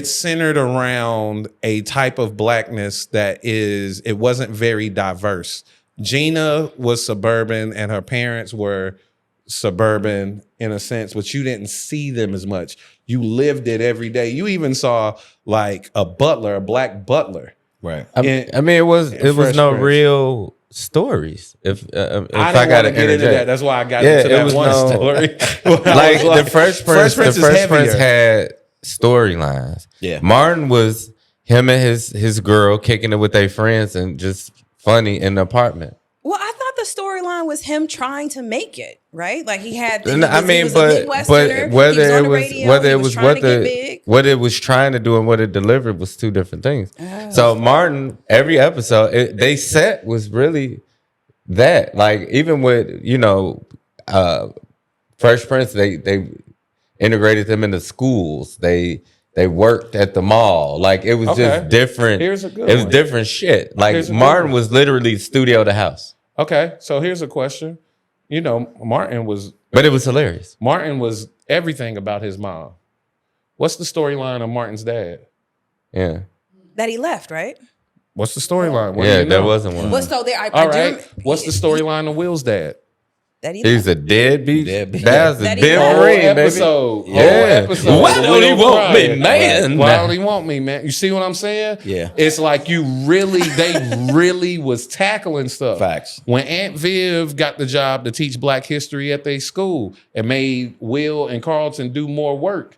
centered around a type of blackness that it wasn't very diverse. Gina was suburban and her parents were suburban in a sense, but you didn't see them as much. You lived it every day. You even saw like a black butler. Right. I mean, it was no real stories. If I got to get into that, that's why I got into that one story. The Fresh Prince had storylines. Yeah. Martin was him and his girl kicking it with their friends and just funny in the apartment. Well, I thought the storyline was him trying to make it, right? Like he had. But whether it was what it was trying to do and what it delivered was two different things. Oh. So Martin, every episode, they set was really that. Like even with Fresh Prince, they integrated them into schools. They worked at the mall. Like it was just different. Here's a good It was different shit. Like Martin was literally studio to house. Okay, so here's a question. Martin was... But it was hilarious. Martin was everything about his mom. What's the storyline of Martin's dad? Yeah. That he left, right? What's the storyline? There wasn't one. Well, so there, All right. What's the storyline of Will's dad? That he's a deadbeat. That's a dead Marine, episode. Baby. Yeah. Why don't he want me, man? Why don't he want me, man? You see what I'm saying? Yeah. It's like they really was tackling stuff. Facts. When Aunt Viv got the job to teach Black history at their school and made Will and Carlton do more work.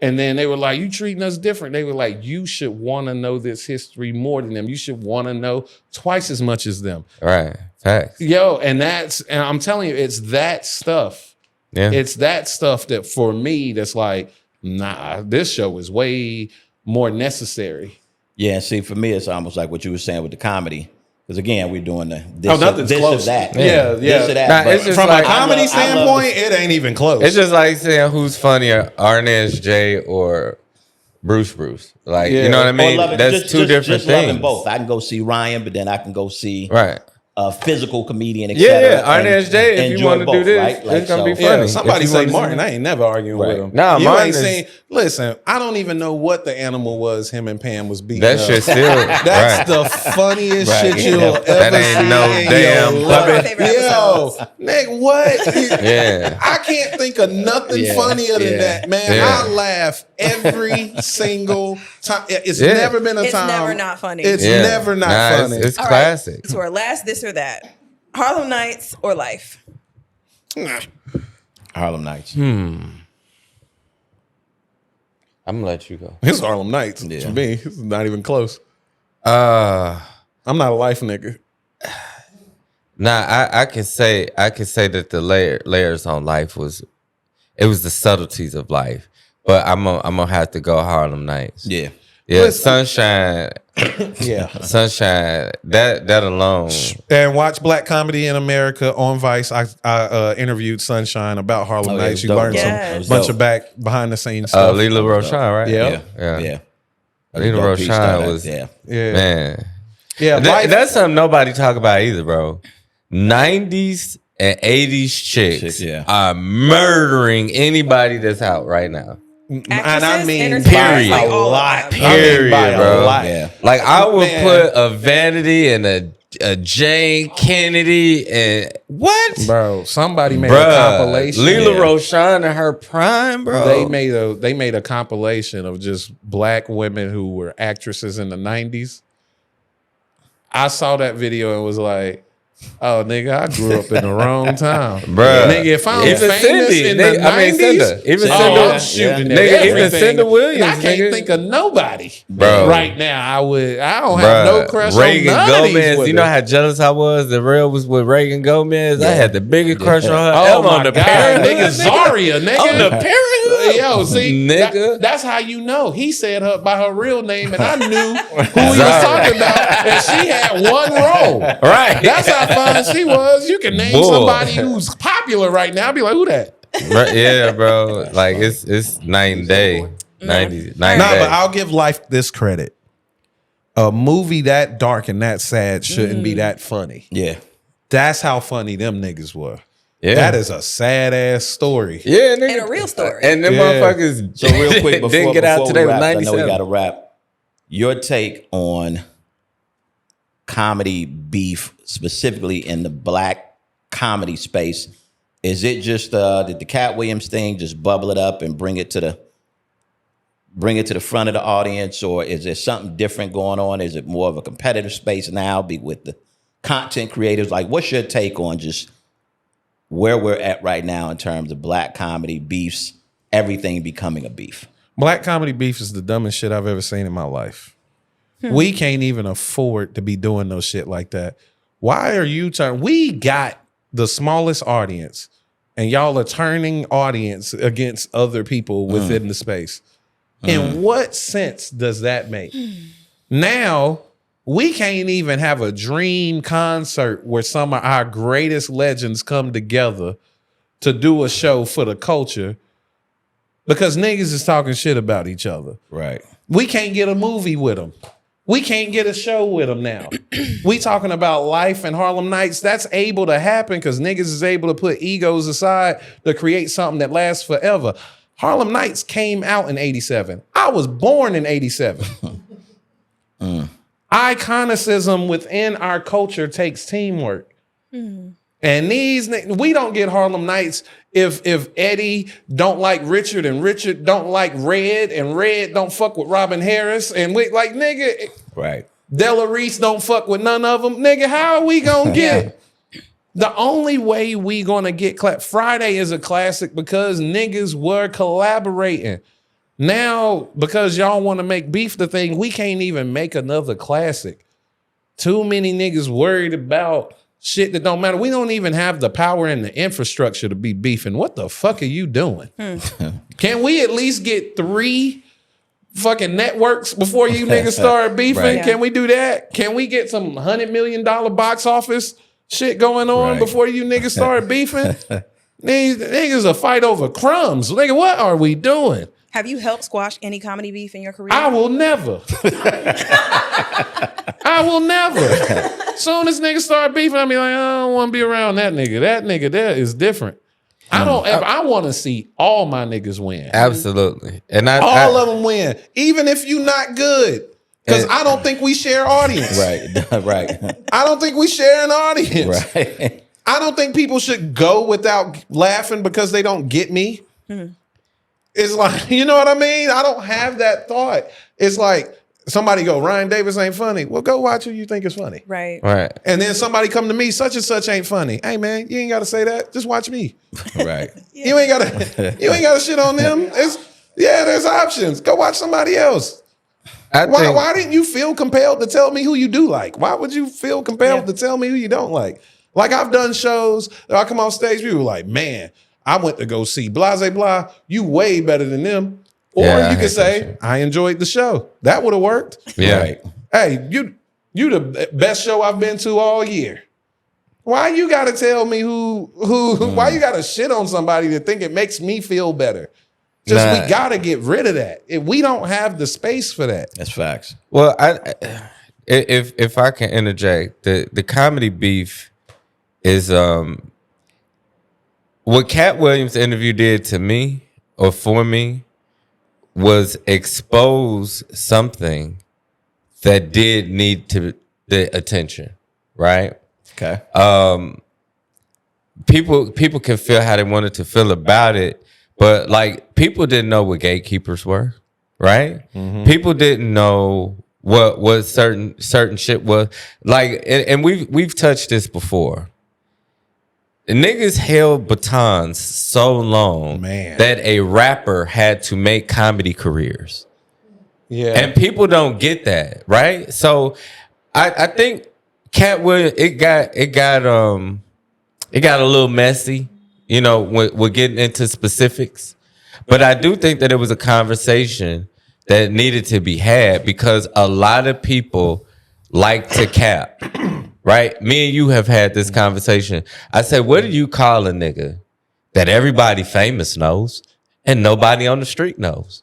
And then they were like, you treating us different. They were like, you should want to know this history more than them. You should want to know twice as much as them. Right. Facts. Yo, and I'm telling you, it's that stuff. Yeah. It's that stuff that for me, that's like, nah, this show is way more necessary. Yeah, see, for me, it's almost like what you were saying with the comedy. Because again, we're doing nothing's this close. or that. Yeah. This or that. Nah, But it's just From like, a comedy I love standpoint, it ain't even close. it's just like saying who's funnier, Arnez J or Bruce. Like, you know what I mean? That's two different things. Loving both. I can go see Ryan, but then I can go see a physical comedian, etc. Arnez J, if you want to do this, right? it's going to be funny. Somebody say Martin. I ain't never arguing with him. Nah, you Martin ain't saying. Listen, I don't even know what the animal was. Him and Pam was beating. That up. shit still. That's the funniest shit you'll ever That ain't see no in damn your One of my life. favorite Yo, nigga, what? Yeah. I can't think of nothing funnier than that, man. Yeah. I laugh every single time. It's never been a It's time. never not funny. It's never not funny. It's All classic. Right, so our last this or that. Harlem Nights or Life? Harlem Nights. I'm gonna let you go. It's Harlem Nights to me. It's not even close. I'm not a Life nigga. Nah, I can say that the layers on Life was the subtleties of Life. But I'm gonna have to go Harlem Nights. Yeah. Yeah, Sunshine. Sunshine. That alone. And watch Black Comedy in America on Vice. I interviewed Sunshine about Harlem Nights. You learned some bunch of back behind the scenes stuff. Lila Roshan, right? Yeah. Lila Roshan was man. Yeah, that's something nobody talk about either, bro. 90s and 80s chicks are murdering anybody that's out right now. Actresses, and I mean, period. like a lot. Period, bro. Yeah. Like I would put a Vanity and a Jane Kennedy and what? Bro, somebody made a compilation. Lila Roshan in her prime, bro. They made a compilation of just black women who were actresses in the 90s. I saw that video and was like, oh, nigga, I grew up in the wrong time. Bruh. Nigga, if I'm Even famous Cindy, in the 90s, even I'm shooting at nigga, even everything. Cindy Williams, And I can't nigga. think of nobody Bro. right now. I don't have no crush Reagan on none Gomez, of these women. you know how jealous I was that Real was with Reagan Gomez? I had the biggest crush on her Oh ever my on the God, Parenthood, nigga, Zaria, nigga. On the Parenthood. Yo, see, nigga. that's how you know. He said her by her real name, and I knew who he was talking about, and she had one role. Right. That's how fine she was. You can name somebody who's popular right now. I'd be like, who that? Yeah, bro. Like it's night and day. 90s. Nah, but I'll give Life this credit. A movie that dark and that sad shouldn't be that funny. Yeah. That's how funny them niggas were. Yeah. That is a sad ass story. Yeah, nigga. And a real story. And them motherfuckers So real quick before, didn't get out today we with wrap, I know 97. we got to wrap. Your take on comedy beef, specifically in the black comedy space. Is it just did the Cat Williams thing just bubble it up and bring it to the front of the audience, or is there something different going on? Is it more of a competitive space now with the content creators? Like, what's your take on just where we're at right now in terms of black comedy beefs, everything becoming a beef? Black comedy beef is the dumbest shit I've ever seen in my life. We can't even afford to be doing no shit like that. Why are you we got the smallest audience and y'all are turning audience against other people within the space. In what sense does that make? Now, we can't even have a dream concert where some of our greatest legends come together to do a show for the culture because niggas is talking shit about each other. Right. We can't get a movie with them. We can't get a show with them now. We talking about Life and Harlem Nights. That's able to happen because niggas is able to put egos aside to create something that lasts forever. Harlem Nights came out in 87. I was born in 87. Iconicism within our culture takes teamwork. And we don't get Harlem Nights if Eddie don't like Richard and Richard don't like Red and Red don't fuck with Robin Harris and we like nigga. Right. Della Reese don't fuck with none of them. Nigga, how are we gonna get? The only way we gonna get Friday is a classic because niggas were collaborating. Now, because y'all want to make beef the thing, we can't even make another classic. Too many niggas worried about shit that don't matter. We don't even have the power and the infrastructure to be beefing. What the fuck are you doing? Can we at least get 3 fucking networks before you niggas start beefing? Right. Can we do that? Can we get some $100 million box office shit going on before you niggas start beefing? These niggas a fight over crumbs. Nigga, what are we doing? Have you helped squash any comedy beef in your career? I will never. I will never. Soon as niggas start beefing, I be like, I don't want to be around that nigga. That nigga there is different. I want to see all my niggas win. Absolutely. And all of them win. Even if you not good. Because I don't think we share audience. Right. I don't think we share an audience. Right. I don't think people should go without laughing because they don't get me. It's like, you know what I mean? I don't have that thought. It's like somebody go, Ryan Davis ain't funny. Well, go watch who you think is funny. Right. And then somebody come to me, such and such ain't funny. Hey man, you ain't got to say that. Just watch me. Right. You ain't got to shit on them. There's options. Go watch somebody else. Why didn't you feel compelled to tell me who you do like? Why would you feel compelled to tell me who you don't like? Like I've done shows that I come on stage, people are like, man, I went to go see blah, blah, blah. You way better than them. Or you can say, I enjoyed the show. That would have worked. Yeah. Right. Hey, you the best show I've been to all year. Why you got to tell me why you got to shit on somebody to think it makes me feel better? We got to get rid of that. We don't have the space for that. That's facts. Well, if I can interject, the comedy beef is what Cat Williams' interview did to me or for me was expose something that did need the attention, right? Okay. People can feel how they wanted to feel about it, but like people didn't know what gatekeepers were, right? Mm-hmm. People didn't know what certain shit was like, and we've touched this before. Niggas held batons so long that a rapper had to make comedy careers. Yeah. And people don't get that, right? So I think Cat Williams, it got a little messy, you know, we're getting into specifics. But I do think that it was a conversation that needed to be had because a lot of people like to cap. Right? Me and you have had this conversation. I said, what do you call a nigga that everybody famous knows and nobody on the street knows?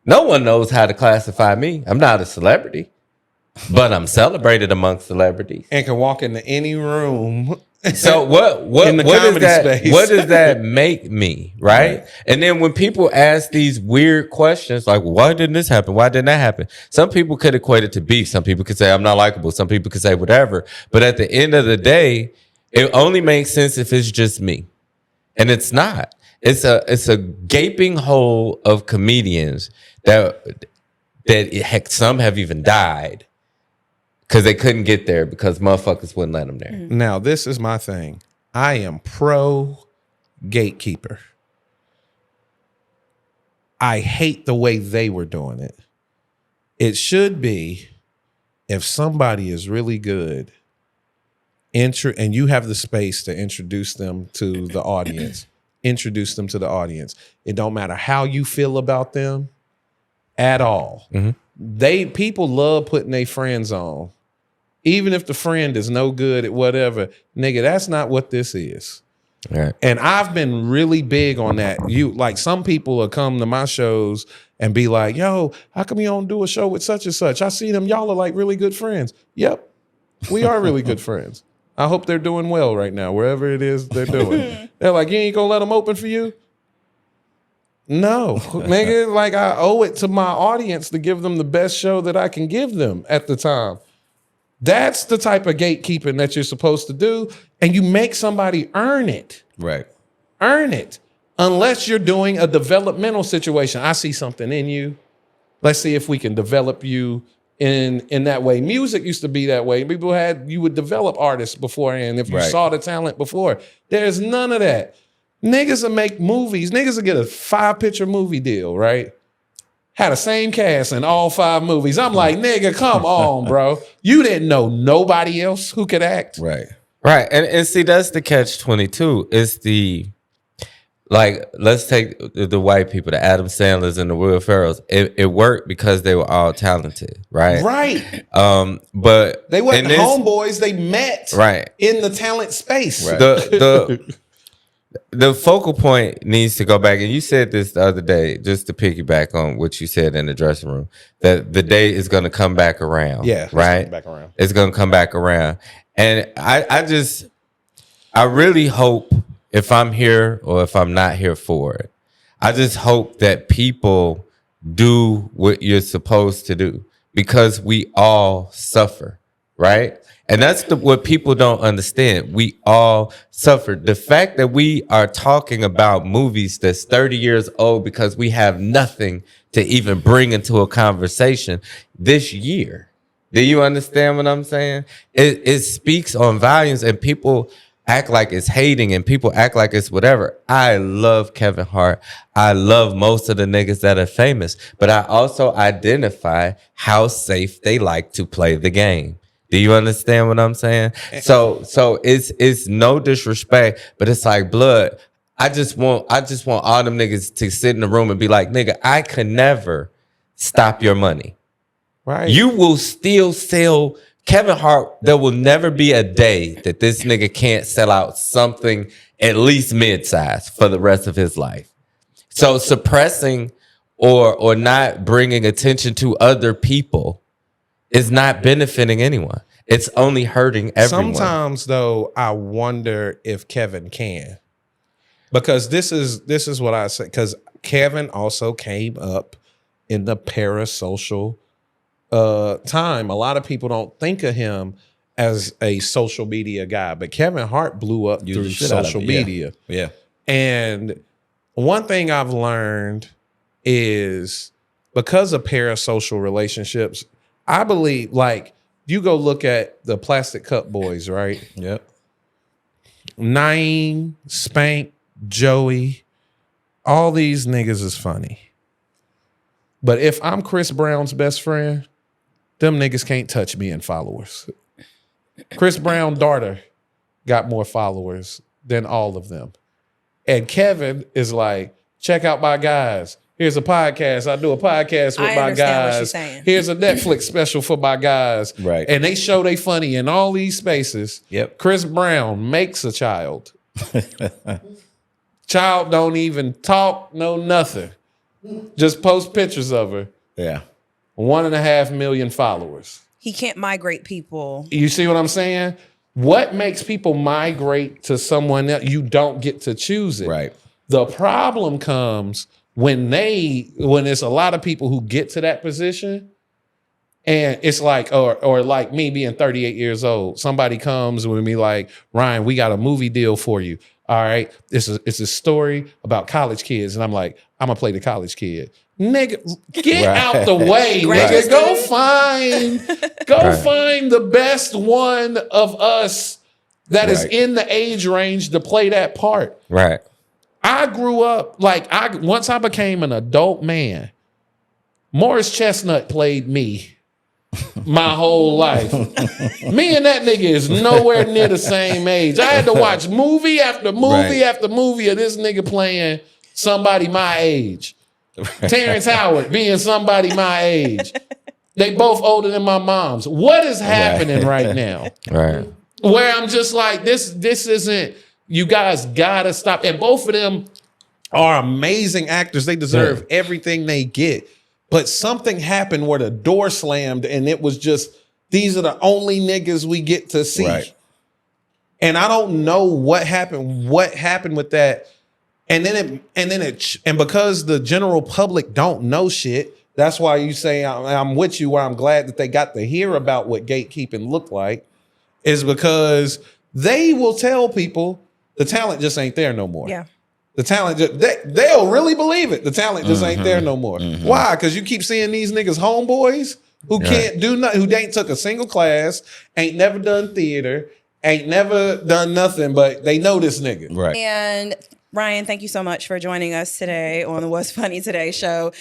No one knows how to classify me. I'm not a celebrity, but I'm celebrated amongst celebrities. And can walk into any room. So what in the comedy space. What does that make me, right? And then when people ask these weird questions, like, why didn't this happen? Why didn't that happen? Some people could equate it to beef. Some people could say I'm not likable. Some people could say whatever. But at the end of the day, it only makes sense if it's just me. And it's not. It's a gaping hole of comedians that some have even died. Because they couldn't get there because motherfuckers wouldn't let them there. Now, this is my thing. I am pro gatekeeper. I hate the way they were doing it. It should be if somebody is really good, and you have the space to introduce them to the audience, introduce them to the audience. It don't matter how you feel about them at all. Mm-hmm. People love putting their friends on. Even if the friend is no good at whatever, nigga, that's not what this is. Right. And I've been really big on that. Some people will come to my shows and be like, yo, how come you don't do a show with such and such? I see them. Y'all are like really good friends. Yep. We are really good friends. I hope they're doing well right now, wherever it is they're doing. They're like, you ain't gonna let them open for you? No, nigga, like I owe it to my audience to give them the best show that I can give them at the time. That's the type of gatekeeping that you're supposed to do. And you make somebody earn it. Right. Earn it. Unless you're doing a developmental situation. I see something in you. Let's see if we can develop you in that way. Music used to be that way. You would develop artists beforehand if you saw the talent before. There's none of that. Niggas will make movies. Niggas will get a 5-picture movie deal, right? Had the same cast in all 5 movies. I'm like, nigga, come on, bro. You didn't know nobody else who could act. Right. Right. And see, that's the catch-22. It's like, let's take the white people, the Adam Sandlers and the Will Ferrells. It worked because they were all talented, right? Right. But they weren't homeboys. They met in the talent space. Right. The focal point needs to go back, and you said this the other day, just to piggyback on what you said in the dressing room, that the day is going to come back around. Yeah, right. It's going to come back around, and I really hope, if I'm here or if I'm not here for it, I just hope that people do what you're supposed to do, because we all suffer, right? And that's what people don't understand. We all suffered. The fact that we are talking about movies that's 30 years old because we have nothing to even bring into a conversation this year. Do you understand what I'm saying? It speaks on volumes, and people act like it's hating and people act like it's whatever. I love Kevin Hart. I love most of the niggas that are famous, but I also identify how safe they like to play the game. Do you understand what I'm saying? So it's no disrespect, but it's like, blood. I just want all them niggas to sit in the room and be like, nigga, I could never stop your money. Right. You will still sell Kevin Hart. There will never be a day that this nigga can't sell out something at least mid-size for the rest of his life. So suppressing or not bringing attention to other people is not benefiting anyone. It's only hurting everyone. Sometimes, though, I wonder if Kevin can, because this is what I say. Because Kevin also came up in the parasocial time. A lot of people don't think of him as a social media guy, but Kevin Hart blew up through social media. Yeah. And one thing I've learned is, because of parasocial relationships, I believe, like, you go look at the Plastic Cup Boys, right? Yep. Naeem, Spank, Joey, all these niggas is funny. But if I'm Chris Brown's best friend, them niggas can't touch me in followers. Chris Brown's daughter got more followers than all of them. And Kevin is like, check out my guys. Here's a podcast. I do a podcast with my guys. Here's a Netflix special for my guys. Right. And they show they funny in all these spaces. Yep. Chris Brown makes a child. Child don't even talk, no nothing. Just post pictures of her. Yeah. 1.5 million followers. He can't migrate people. You see what I'm saying? What makes people migrate to someone else? You don't get to choose it. Right. The problem comes when it's a lot of people who get to that position, and it's like, or like me being 38 years old, somebody comes with me like, Ryan, we got a movie deal for you. All right, it's a story about college kids, and I'm like, I'm gonna play the college kid. Nigga, get out the way, nigga. Go find the best one of us that is in the age range to play that part. Right. I grew up, once I became an adult man, Morris Chestnut played me my whole life. Me and that nigga is nowhere near the same age. I had to watch movie after movie after movie of this nigga playing somebody my age. Terrence Howard being somebody my age. They both older than my mom's. What is happening right now? Right. Where I'm just like, this isn't, you guys gotta stop. And both of them are amazing actors. They deserve everything they get. But something happened where the door slammed and it was just, these are the only niggas we get to see. Right. And I don't know what happened with that. And because the general public don't know shit, that's why you say I'm with you, where I'm glad that they got to hear about what gatekeeping looked like, is because they will tell people the talent just ain't there no more. Yeah. The talent, they'll really believe it. The talent just ain't there no more. Why? Because you keep seeing these niggas homeboys who can't do nothing, who ain't took a single class, ain't never done theater, ain't never done nothing, but they know this nigga. Right. And Ryan, thank you so much for joining us today on the What's Funny Today show.